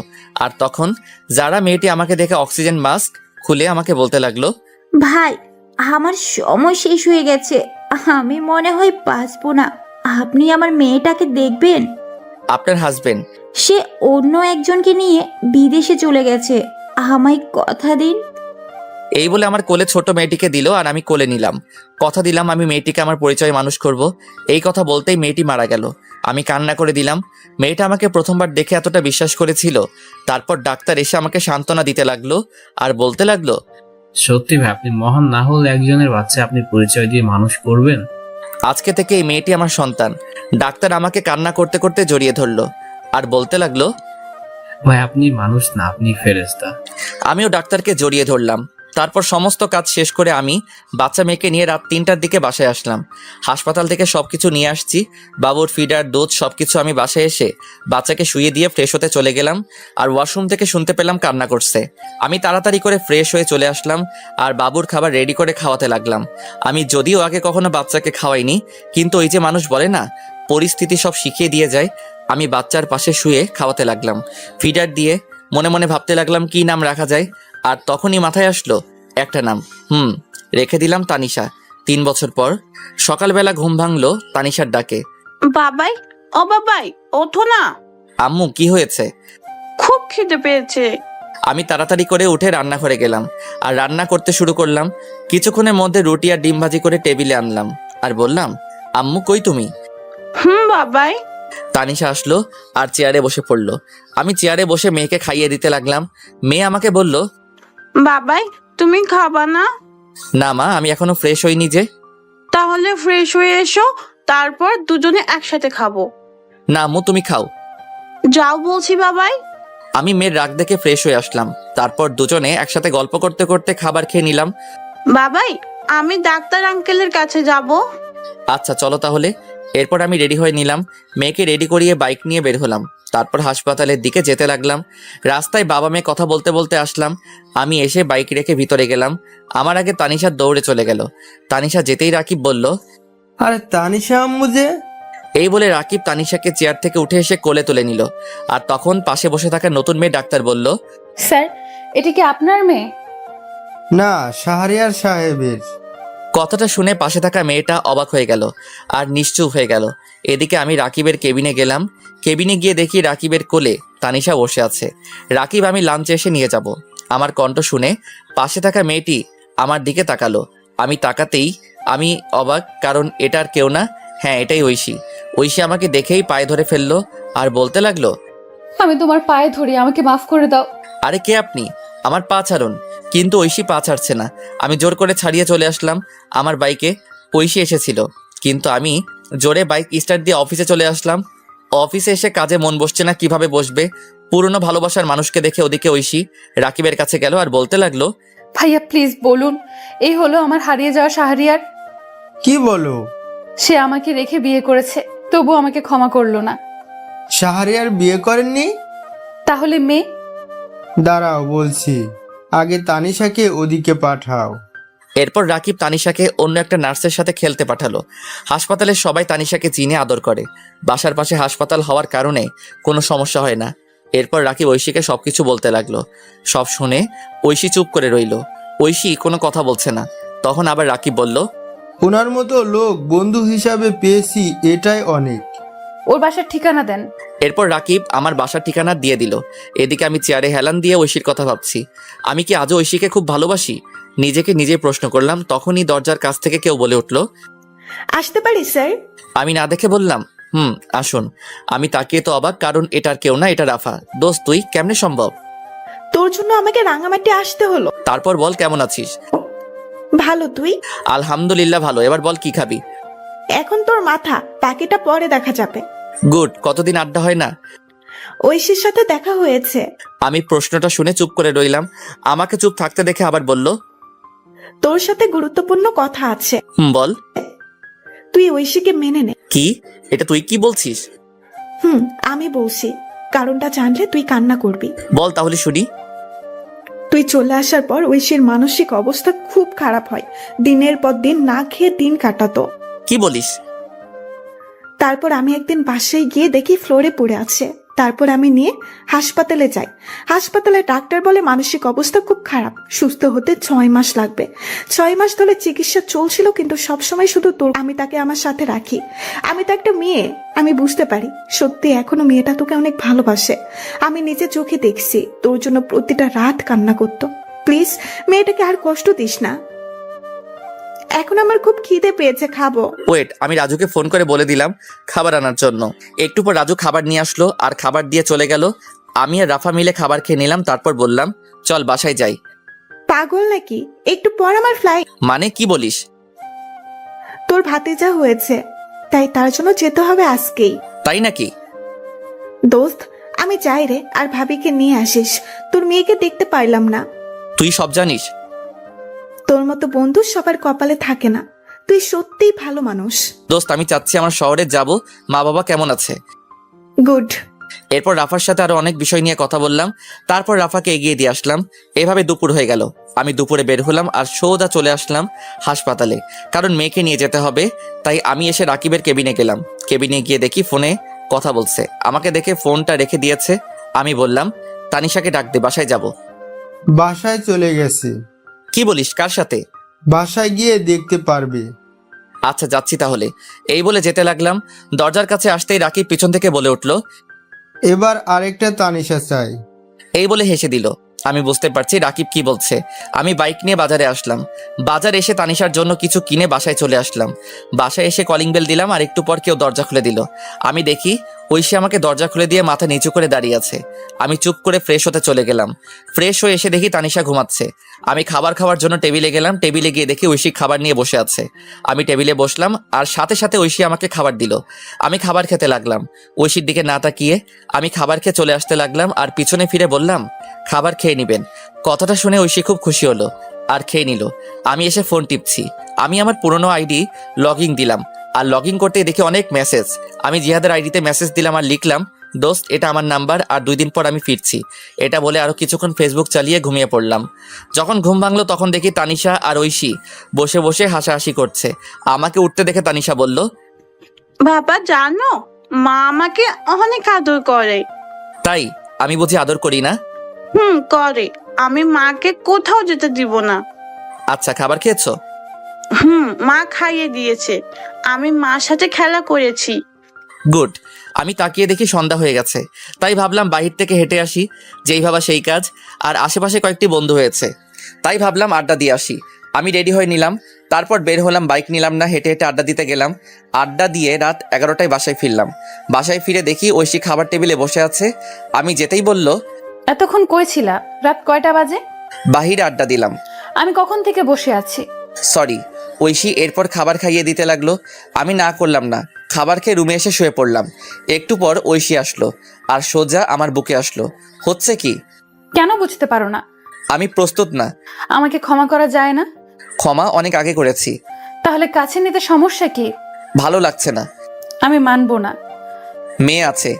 আর তখন যারা মেয়েটি আমাকে দেখে অক্সিজেন মাস্ক খুলে আমাকে বলতে লাগলো, ভাই আমার সময় শেষ হয়ে গেছে, আমি মনে হয় বাঁচবো না। আপনি আমার মেয়েটাকে দেখবেন। আপনার হাজবেন্ড? সে অন্য একজনকে নিয়ে বিদেশে চলে গেছে, আমায় কথা দিন। এই বলে আমার কোলে ছোট মেয়েটিকে দিল আর আমি কোলে নিলাম। কথা দিলাম আমি মেয়েটিকে আমার পরিচয় মানুষ করব। এই কথা বলতেই মেয়েটি মারা গেল। আমি কান্না করে দিলাম। মেয়েটা আমাকে প্রথমবার দেখে এতটা বিশ্বাস করেছিল। তারপর ডাক্তার এসে আমাকে সান্ত্বনা দিতে লাগলো আর বলতে লাগলো, সত্যি ভাই, আপনি মহান না হলে একজনের বাচ্চা আপনি পরিচয় দিয়ে মানুষ করবেন। আজকে থেকে এই মেয়েটি আমার সন্তান। ডাক্তার আমাকে কান্না করতে করতে জড়িয়ে ধরলো আর বলতে লাগলো, ভাই আপনি মানুষ না, আপনি ফেরেশতা। আমিও ডাক্তারকে জড়িয়ে ধরলাম। তারপর সমস্ত কাজ শেষ করে আমি বাচ্চা মেয়েকে নিয়ে রাত 3টার দিকে বাসায় আসলাম। হাসপাতাল থেকে সবকিছু নিয়ে আসছি, বাবুর ফিডার, দুধ সবকিছু। আমি বাসায় এসে বাচ্চাকে শুয়ে দিয়ে ফ্রেশ হতে চলে গেলাম আর ওয়াশরুম থেকে শুনতে পেলাম কান্না করছে। আমি তাড়াতাড়ি করে ফ্রেশ হয়ে চলে আসলাম আর বাবুর খাবার রেডি করে খাওয়াতে লাগলাম। আমি যদিও আগে কখনো বাচ্চাকে খাওয়াইনি, কিন্তু ওই যে মানুষ বলে না, পরিস্থিতি সব শিখিয়ে দিয়ে যায়। আমি বাচ্চার পাশে শুয়ে খাওয়াতে লাগলাম, ফিডার দিয়ে। মনে মনে ভাবতে লাগলাম কি নাম রাখা যায়। আর তখনই মাথায় আসলো একটা নাম। রেখে দিলাম তানিশা। 3 বছর পর সকালবেলা ঘুম ভাঙলো তানিশার ডাকে। বাবাই, ও বাবাই, ওঠো না। আম্মু, কি হয়েছে? খুব খিদে পেয়েছে। আমি তাড়াতাড়ি করে উঠে রান্নাঘরে গেলাম আর রান্না করতে শুরু করলাম। কিছুক্ষণের মধ্যে রুটি আর ডিম ভাজি করে টেবিলে আনলাম আর বললাম, আম্মু কই তুমি? বাবাই। তানিশা আসলো আর চেয়ারে বসে পড়লো। আমি চেয়ারে বসে মেয়েকে খাইয়ে দিতে লাগলাম। মেয়ে আমাকে বলল, বাবাই, তুমি খাবা না? না মা, আমি এখনো ফ্রেশ হইনি যে। তাহলে ফ্রেশ হয়ে এসো, তারপর দুজনে একসাথে খাবো। না আম্মু, তুমি খাও। যাও বলছি বাবাই। আমি মেয়ের রাগ দেখে ফ্রেশ হয়ে আসলাম। তারপর দুজনে একসাথে গল্প করতে করতে খাবার খেয়ে নিলাম। বাবাই, আমি ডাক্তার আঙ্কেলের কাছে যাব। আচ্ছা চলো তাহলে। এরপর আমি রেডি হয়ে নিলাম। মেয়েকে রেডি করিয়ে বাইক নিয়ে বের হলাম। তারপর হাসপাতালের দিকে যেতে লাগলাম। রাস্তায় বাবা মেয়ে কথা বলতে বলতে আসলাম। আমি এসে বাইক রেখে ভিতরে গেলাম। আমার আগে তানিশা দৌড়ে চলে গেল। তানিশা যেতেই রাকিব বলল, আরে তানিশা আম্মু যে। এই বলে রাকিব তানিশাকে চেয়ার থেকে উঠে এসে কোলে তুলে নিল। আর তখন পাশে বসে থাকা নতুন মেয়ে ডাক্তার বলল, স্যার, এটা কি আপনার মেয়ে? না, শাহরিয়ার সাহেবের। কথাটা শুনে পাশে থাকা মেয়েটা অবাক হয়ে গেল আর নিশ্চুপ হয়ে গেল। এদিকে আমি রাকিবের কেবিনে গেলাম। কেবিনে গিয়ে দেখি রাকিবের কোলে তানিশা বসে আছে। রাকিব, আমি লাঞ্চে এসে নিয়ে যাব। আমার কণ্ঠ শুনে পাশে থাকা মেয়েটি আমার দিকে তাকালো। আমি তাকাতেই আমি অবাক, কারণ এটা আর কেউ না, হ্যাঁ এটাই ঐশী। ঐশী আমাকে দেখেই পায়ে ধরে ফেললো আর বলতে লাগলো, আমি তোমার পায়ে ধরি, আমাকে মাফ করে দাও। আরে কে আপনি? আমার পা ছাড়ুন। কিন্তু ঐশী পা ছাড়ছে না। আমি জোর করে ছাড়িয়ে চলে আসলাম আমার বাইকে। ঐশী এসেছিল, কিন্তু আমি জোরে বাইক স্টার্ট দিয়ে অফিসে চলে আসলাম। অফিসে এসে কাজে মন বসছে না, কিভাবে বসবে? পুরনো ভালোবাসার মানুষকে দেখে ওদিকে ঐশী রাকিবের কাছে গেল আর বলতে লাগলো, ভাইয়া প্লিজ বলুন, এই হলো আমার হারিয়ে যাওয়া শাহরিয়ার। কি বলো? সে আমাকে রেখে বিয়ে করেছে, তবু আমাকে ক্ষমা করলো না। শাহরিয়ার বিয়ে করেননি? তাহলে মেয়ে? দাঁড়াও বলছি, আগে তানিশাকে ওদিকে পাঠাও। এরপর রাকিব তানিশাকে অন্য একটা নার্সের সাথে খেলতে পাঠালো। হাসপাতালের সবাই তানিশাকে চিনে আদর করে। বাসার পাশে হাসপাতাল হওয়ার কারণে কোনো সমস্যা হয় না। এরপর রাকিব ঐশীকে সবকিছু বলতে লাগলো। সব শুনে ঐশী চুপ করে রইল। ঐশী কোনো কথা বলছে না। তখন আবার রাকিব বলল, ওনার মতো লোক বন্ধু হিসাবে পেয়েছি, এটাই অনেক। ওর বাসার ঠিকানা দেন। এরপর রাকিব আমার বাসার ঠিকানা দিয়ে দিল। এদিকে আমি চেয়ারে হেলান দিয়ে ঐশীর কথা ভাবছি। আমি কি আজও ঐশীকে খুব ভালোবাসি? নিজেকে নিজে প্রশ্ন করলাম। তখনই দরজার কাছ থেকে কেউ বলে উঠল, আসতে পারি স্যার? আমি না দেখে বললাম, আসুন। আমি তাকিয়ে তো অবাক, কারণ এটার কেউ না, এটা রাফা। দোস্ত, তুই কেমনে সম্ভব? তোর জন্য আমাকে রাঙামাটি আসতে হলো। তারপর বল, কেমন আছিস? ভালো, তুই? আলহামদুলিল্লাহ ভালো। এবার বল কি খাবি? এখন তোর মাথা, বাকিটা পরে দেখা যাবে। গুড। কতদিন আড্ডা হয় না। ঐশীর সাথে দেখা হয়েছে। আমি প্রশ্নটা শুনে চুপ করে রইলাম। আমাকে চুপ থাকতে দেখে আবার বলল, তোর সাথে গুরুত্বপূর্ণ কথা আছে। বল। তুই ঐশীকে মেনে নে। কি? এটা তুই কি বলছিস? আমি বলছি, কারণটা জানলে তুই কান্না করবি। বল তাহলে শুনি। তুই চলে আসার পর ঐশীর মানসিক অবস্থা খুব খারাপ হয়। দিনের পর দিন না খেয়ে দিন কাটাতো। কি বলিস? তারপর আমি একদিন বাসায় গিয়ে দেখি ফ্লোরে পড়ে আছে। তারপর আমি নিয়ে হাসপাতালে যাই। হাসপাতালে ডাক্তার বলে মানসিক অবস্থা খুব খারাপ, সুস্থ হতে 6 মাস লাগবে। 6 মাস ধরে চিকিৎসা চলছিল, কিন্তু সবসময় শুধু আমি তাকে আমার সাথে রাখি। আমি তো একটা মেয়ে, আমি বুঝতে পারি সত্যি এখনো মেয়েটা তোকে অনেক ভালোবাসে। আমি নিজে চোখে দেখছি তোর জন্য প্রতিটা রাত কান্না করতো। প্লিজ মেয়েটাকে আর কষ্ট দিস না। এখন আমার খুব খিদে পেয়েছে, খাবো। ওয়েট, আমি রাজুকে ফোন করে বলে দিলাম খাবার আনার জন্য। একটু পর রাজু খাবার নিয়ে আসলো আর খাবার দিয়ে চলে গেল। আমি আর রাফা মিলে খাবার খেয়ে নিলাম। তারপর বললাম, চল বাসায় যাই। পাগল নাকি? একটু পর আমার ফ্লাইট। মানে কি বলিস? তোর ভাতিজা হয়েছে, তাই তার জন্য যেতে হবে আজকেই। তাই নাকি? দোস্ত, আমি চাই রে, আর ভাবিকে নিয়ে আসিস। তোর মেয়েকে দেখতে পারলাম না। তুই সব জানিস। তোর মতো বন্ধু সবার কপালে থাকে না। তুই সত্যিই ভালো মানুষ। দোস্ত, আমি চাচ্ছি আমার শহরে যাব। মা বাবা কেমন আছে? গুড। এরপর রাফার সাথে আরো অনেক বিষয় নিয়ে কথা বললাম, তারপর রাফাকে এগিয়ে দিয়ে আসলাম। এভাবে দুপুর হয়ে গেল। আমি দুপুরে বের হলাম আর সোজা চলে আসলাম হাসপাতালে, কারণ মেয়েকে নিয়ে যেতে হবে। তাই আমি এসে রাকিবের কেবিনে গেলাম। কেবিনে গিয়ে দেখি ফোনে কথা বলছে। আমাকে দেখে ফোনটা রেখে দিয়েছে। আমি বললাম, তানিশাকে ডাক দে, বাসায় যাব। বাসায় চলে গেছে। কি বলিস, কার সাথে? বাসায় গিয়ে দেখতে পারবে। আচ্ছা যাচ্ছি তাহলে। এই বলে যেতে লাগলাম। দরজার কাছে আসতেই রাকিব পিছন থেকে বলে উঠল, এবার আরেকটা তানিশা চাই। এই বলে হেসে দিল। আমি বুঝতে পারছি রাকিব কি বলছে। আমি বাইক নিয়ে বাজারে আসলাম। বাজারে এসে তানিশার জন্য কিছু কিনে বাসায় চলে আসলাম। বাসায় এসে কলিং বেল দিলাম আর একটু পর কেউ দরজা খুলে দিল। আমি দেখি ঐশী আমাকে দরজা খুলে দিয়ে মাথা নিচু করে দাঁড়িয়ে আছে। আমি চুপ করে ফ্রেশ হতে চলে গেলাম। ফ্রেশ হয়ে এসে দেখি তানিশা ঘুমাচ্ছে। আমি খাবার খাওয়ার জন্য টেবিলে গেলাম। টেবিলে গিয়ে দেখি ঐশী খাবার নিয়ে বসে আছে। আমি টেবিলে বসলাম আর সাথে সাথে ঐশী আমাকে খাবার দিল। আমি খাবার খেতে লাগলাম। ঐশীর দিকে না তাকিয়ে আমি খাবার খেয়ে চলে আসতে লাগলাম আর পিছনে ফিরে বললাম, খাবার খেয়ে নিবেন। কথাটা শুনে ঐশী খুব খুশি হলো আর খেয়ে নিল। আমি এসে ফোন টিপছি। আমি আমার পুরনো আইডি লগইন দিলাম আর লগইন করতে দেখি অনেক মেসেজ। আমি জিহাদের আইডিতে মেসেজ দিলাম আর লিখলাম, দোস্ত এটা আমার নাম্বার আর 2 দিন পর আমি ফিরছি। এটা বলে আরো কিছুক্ষণ ফেসবুক চালিয়ে ঘুমিয়ে পড়লাম। যখন ঘুম ভাঙলো তখন দেখি তানিশা আর ঐশী বসে বসে হাসাহাসি করছে। আমাকে উঠতে দেখে তানিশা বলল, বাবা জানো, মা আমাকে অনেক আদর করে। তাই? আমি বুঝি আদর করি না? করে। আমি মাকে কোথাও যেতে দিব না। আচ্ছা, খাবার খেয়েছো? মা খাইয়ে দিয়েছে। আমি মার সাথে খেলা করেছি। গুড। আমি তাকিয়ে দেখি সন্ধ্যা হয়ে গেছে। তাই ভাবলাম বাহির থেকে হেঁটে আসি। যেই ভাবা সেই কাজ। আর আশেপাশে কয়েকটি বন্ধু হয়েছে, তাই ভাবলাম আড্ডা দিয়ে আসি। আমি রেডি হয়ে নিলাম। তারপর বের হলাম। বাইক নিলাম না, হেঁটে হেঁটে আড্ডা দিতে গেলাম। আড্ডা দিয়ে রাত 11টায় বাসায় ফিরলাম। বাসায় ফিরে দেখি ঐশী খাবার টেবিলে বসে আছে। আমি যেতেই বলল, এতক্ষণ কই ছিলা? রাত কয়টা বাজে? বাহিরে আড্ডা দিলাম। আমি কখন থেকে বসে আছি। সরি। ঐশী এরপর খাবার খাইয়ে দিতে লাগলো। আমি না করলাম না। খাবার খেয়ে রুমে এসে শুয়ে পড়লাম। একটু পর ঐশী আসলো আর সোজা আমার বুকে আসলো। হচ্ছে কি? কেন বুঝতে পারো না? আমি প্রস্তুত না। আমাকে ক্ষমা করা যায় না? ক্ষমা অনেক আগে করেছি। তাহলে কাছে নিতে সমস্যা কি? ভালো লাগছে না। আমি মানবো না। মেয়ে আছে।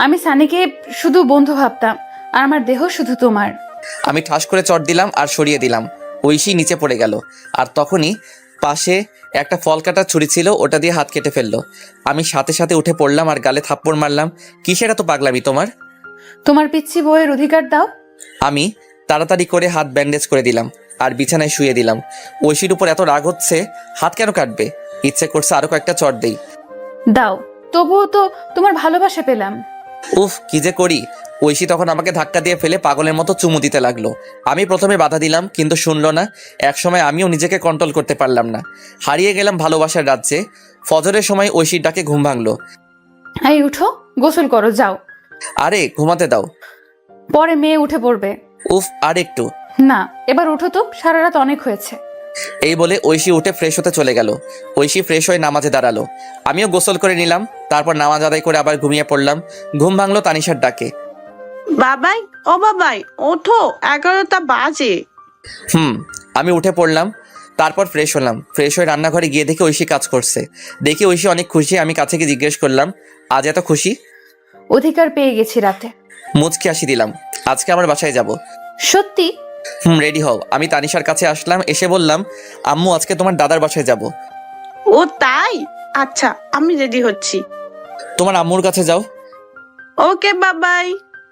আমি সানিকে শুধু বন্ধু ভাবতাম আর আমার দেহ শুধু তোমার। আমি ঠাস করে চট দিলাম আর সরিয়ে দিলাম। ঐশী নিচে পড়ে গেল আর তখনই পাশে একটা ফল কাটার ছুরি ছিল, ওটা দিয়ে হাত কেটে ফেললো। আমি সাথে সাথে উঠে পড়লাম আর গালে থাপ্পড় মারলাম। কিসের এত পাগলামি তোমার? তোমার পিচ্ছি বউয়ের অধিকার দাও। আমি তাড়াতাড়ি করে হাত ব্যান্ডেজ করে দিলাম আর বিছানায় শুয়ে দিলাম। ঐশীর উপর এত রাগ হচ্ছে, হাত কেন কাটবে? ইচ্ছে করছে আরো কয়েকটা চট দেই। দাও, তবুও তো তোমার ভালোবাসা পেলাম। উফ, কি যে করি। ঐশী তখন আমাকে ধাক্কা দিয়ে ফেলে পাগলের মতো চুমু দিতে লাগলো। আমি প্রথমে বাধা দিলাম কিন্তু শুনলো না। একসময় আমিও নিজেকে কন্ট্রোল করতে পারলাম না। হারিয়ে গেলাম ভালোবাসার রাজ্যে। ফজরের সময় ঐশীর ডাকে ঘুম ভাঙলো। এই উঠো, গোসল করো, যাও। আরে ঘুমাতে দাও। পরে মেয়ে উঠে পড়বে। উফ, আর একটু। না, এবার উঠো তো, সারা রাত অনেক হয়েছে। এই বলে ঐশী উঠে ফ্রেশ হতে চলে গেল। ঐশী ফ্রেশ হয়ে নামাজে দাঁড়ালো। আমিও গোসল করে নিলাম। তারপর নামাজ আদায় করে আবার ঘুমিয়ে পড়লাম। ঘুম ভাঙলো তানিশার ডাকে। বাবাই, ও বাবাই, ওঠো, 11টা বাজে। আমি উঠে পড়লাম। তারপর ফ্রেশ হলাম। ফ্রেশ হয়ে রান্নাঘরে গিয়ে দেখি ঐশী কাজ করছে। দেখি ঐশী অনেক খুশি। আমি কাছে গিয়ে জিজ্ঞেস করলাম, আজ এত খুশি? অধিকার পেয়ে গেছি রাতে। মুচকি হাসি দিলাম। আজকে আমার বাসায় যাব। সত্যি? রেডি হও। আমি তানিশার কাছে আসলাম, এসে বললাম, আম্মু আজকে তোমার দাদার বাসায় যাব। ও তাই? আচ্ছা, আমি রেডি হচ্ছি। তোমার আম্মুর কাছে যাও। ওকে বাবাই।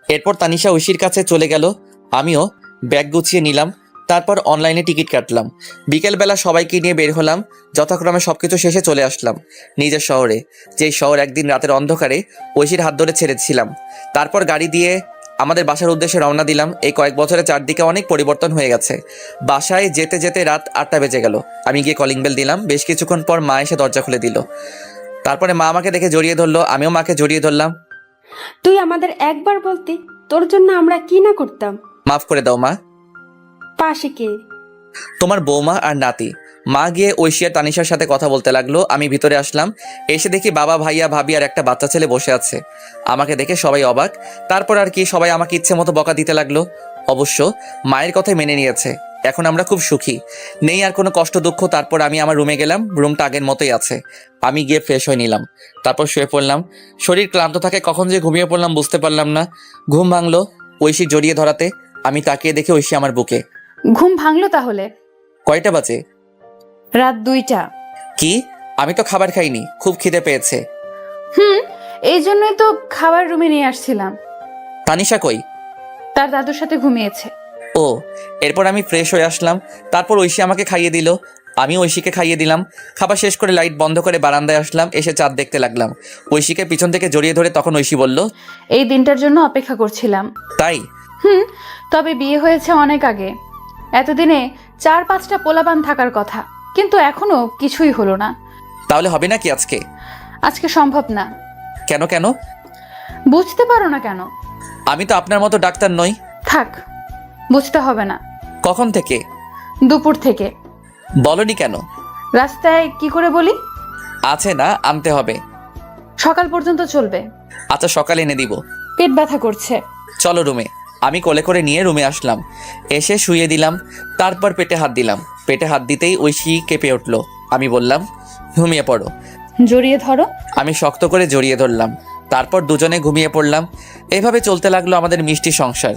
এরপর তানিশা ঐশীর কাছে চলে গেল। আমিও ব্যাগ গুছিয়ে নিলাম। তারপর অনলাইনে টিকিট কাটলাম। বিকেলবেলা সবাইকে নিয়ে বের হলাম। যথাক্রমে সবকিছু শেষে চলে আসলাম নিজের শহরে, যেই শহর একদিন রাতের অন্ধকারে ঐশীর হাত ধরে ছেড়েছিলাম। তারপর গাড়ি দিয়ে আমাদের বাসার উদ্দেশ্যে রওনা দিলাম। এই কয়েক বছরে চারদিকে অনেক পরিবর্তন হয়ে গেছে। বাসায় যেতে যেতে রাত 8টা বেজে গেল। আমি গিয়ে কলিং বেল দিলাম। বেশ কিছুক্ষণ পর মা এসে দরজা খুলে দিল। তারপরে মা আমাকে দেখে জড়িয়ে ধরলো। আমিও মাকে জড়িয়ে ধরলাম। তুই আমাদের একবার বলতি, তোর জন্য আমরা কি না করতাম। মাফ করে দাও মা। পাশে কে? তোমার বৌমা আর নাতি। মা গিয়ে ঐশী আর তানিশার সাথে কথা বলতে লাগলো। আমি ভিতরে আসলাম। এসে দেখি বাবা, ভাইয়া, ভাবি আর একটা বাচ্চা ছেলে বসে আছে। আমাকে দেখে সবাই অবাক। তারপর আর কি, সবাই আমাকে ইচ্ছে মতো বকা দিতে লাগলো। অবশ্য মায়ের কথাই মেনে নিয়েছে। এখন আমরা খুব সুখী, নেই আর কোনো কষ্ট দুঃখ। তারপর আমি আমার রুমে গেলাম, রুমটা আগের মতোই আছে। আমি গিয়ে ফ্রেশ হয়ে নিলাম, তারপর শুয়ে পড়লাম। শরীর ক্লান্ত থাকে, কখন যে ঘুমিয়ে পড়লাম বুঝতে পারলাম না। ঘুম ভাঙলো ঐশী জড়িয়ে ধরাতে। আমি তাকিয়ে দেখে ঐশী আমার বুকে। ঘুম ভাঙলো তাহলে? কয়টা বাজে? রাত 2টা। কি? আমি তো খাবার খাইনি, খুব খিদে পেয়েছে। এই জন্যই তো খাবার রুমে নিয়ে আসছিলাম। তানিশা কই? তার দাদুর সাথে ঘুমিয়েছে। ও, এরপর আমি ফ্রেশ হয়ে আসলাম। তারপর ঐশী আমাকে খাইয়ে দিল, আমি ঐশীকে খাইয়ে দিলাম। খাবার শেষ করে লাইট বন্ধ করে বারান্দায় আসলাম, এসে চাঁদ দেখতে লাগলাম। ঐশীকে পিছন থেকে জড়িয়ে ধরে তখন ঐশী বলল, এই দিনটার জন্য অপেক্ষা করছিলাম। তাই? তবে বিয়ে হয়েছে অনেক আগে। এতদিনে 4-5টা পোলাপান থাকার কথা, কিন্তু এখনো কিছুই হলো না। তাহলে হবে নাকি আজকে? আজকে সম্ভব না। কেন কেন? বুঝতে পারো না কেন? আমি তো আপনার মতো ডাক্তার নই। থাক, বুঝতে হবে না। কখন থেকে? দুপুর থেকে। বলনি কেন? রাস্তায় কি করে বলি? আছে না, আনতে হবে। সকাল পর্যন্ত চলবে। আচ্ছা, সকালে এনে দিব। পেট ব্যথা করছে। চলো রুমে। আমি কোলে করে নিয়ে রুমে আসলাম, এসে শুয়ে দিলাম। তারপর পেটে হাত দিলাম। পেটে হাত দিতেই ঐশী কেঁপে উঠলো। আমি বললাম, ঘুমিয়ে পড়ো। জড়িয়ে ধরো। আমি শক্ত করে জড়িয়ে ধরলাম। তারপর দুজনে ঘুমিয়ে পড়লাম। এভাবে চলতে লাগলো আমাদের মিষ্টি সংসার।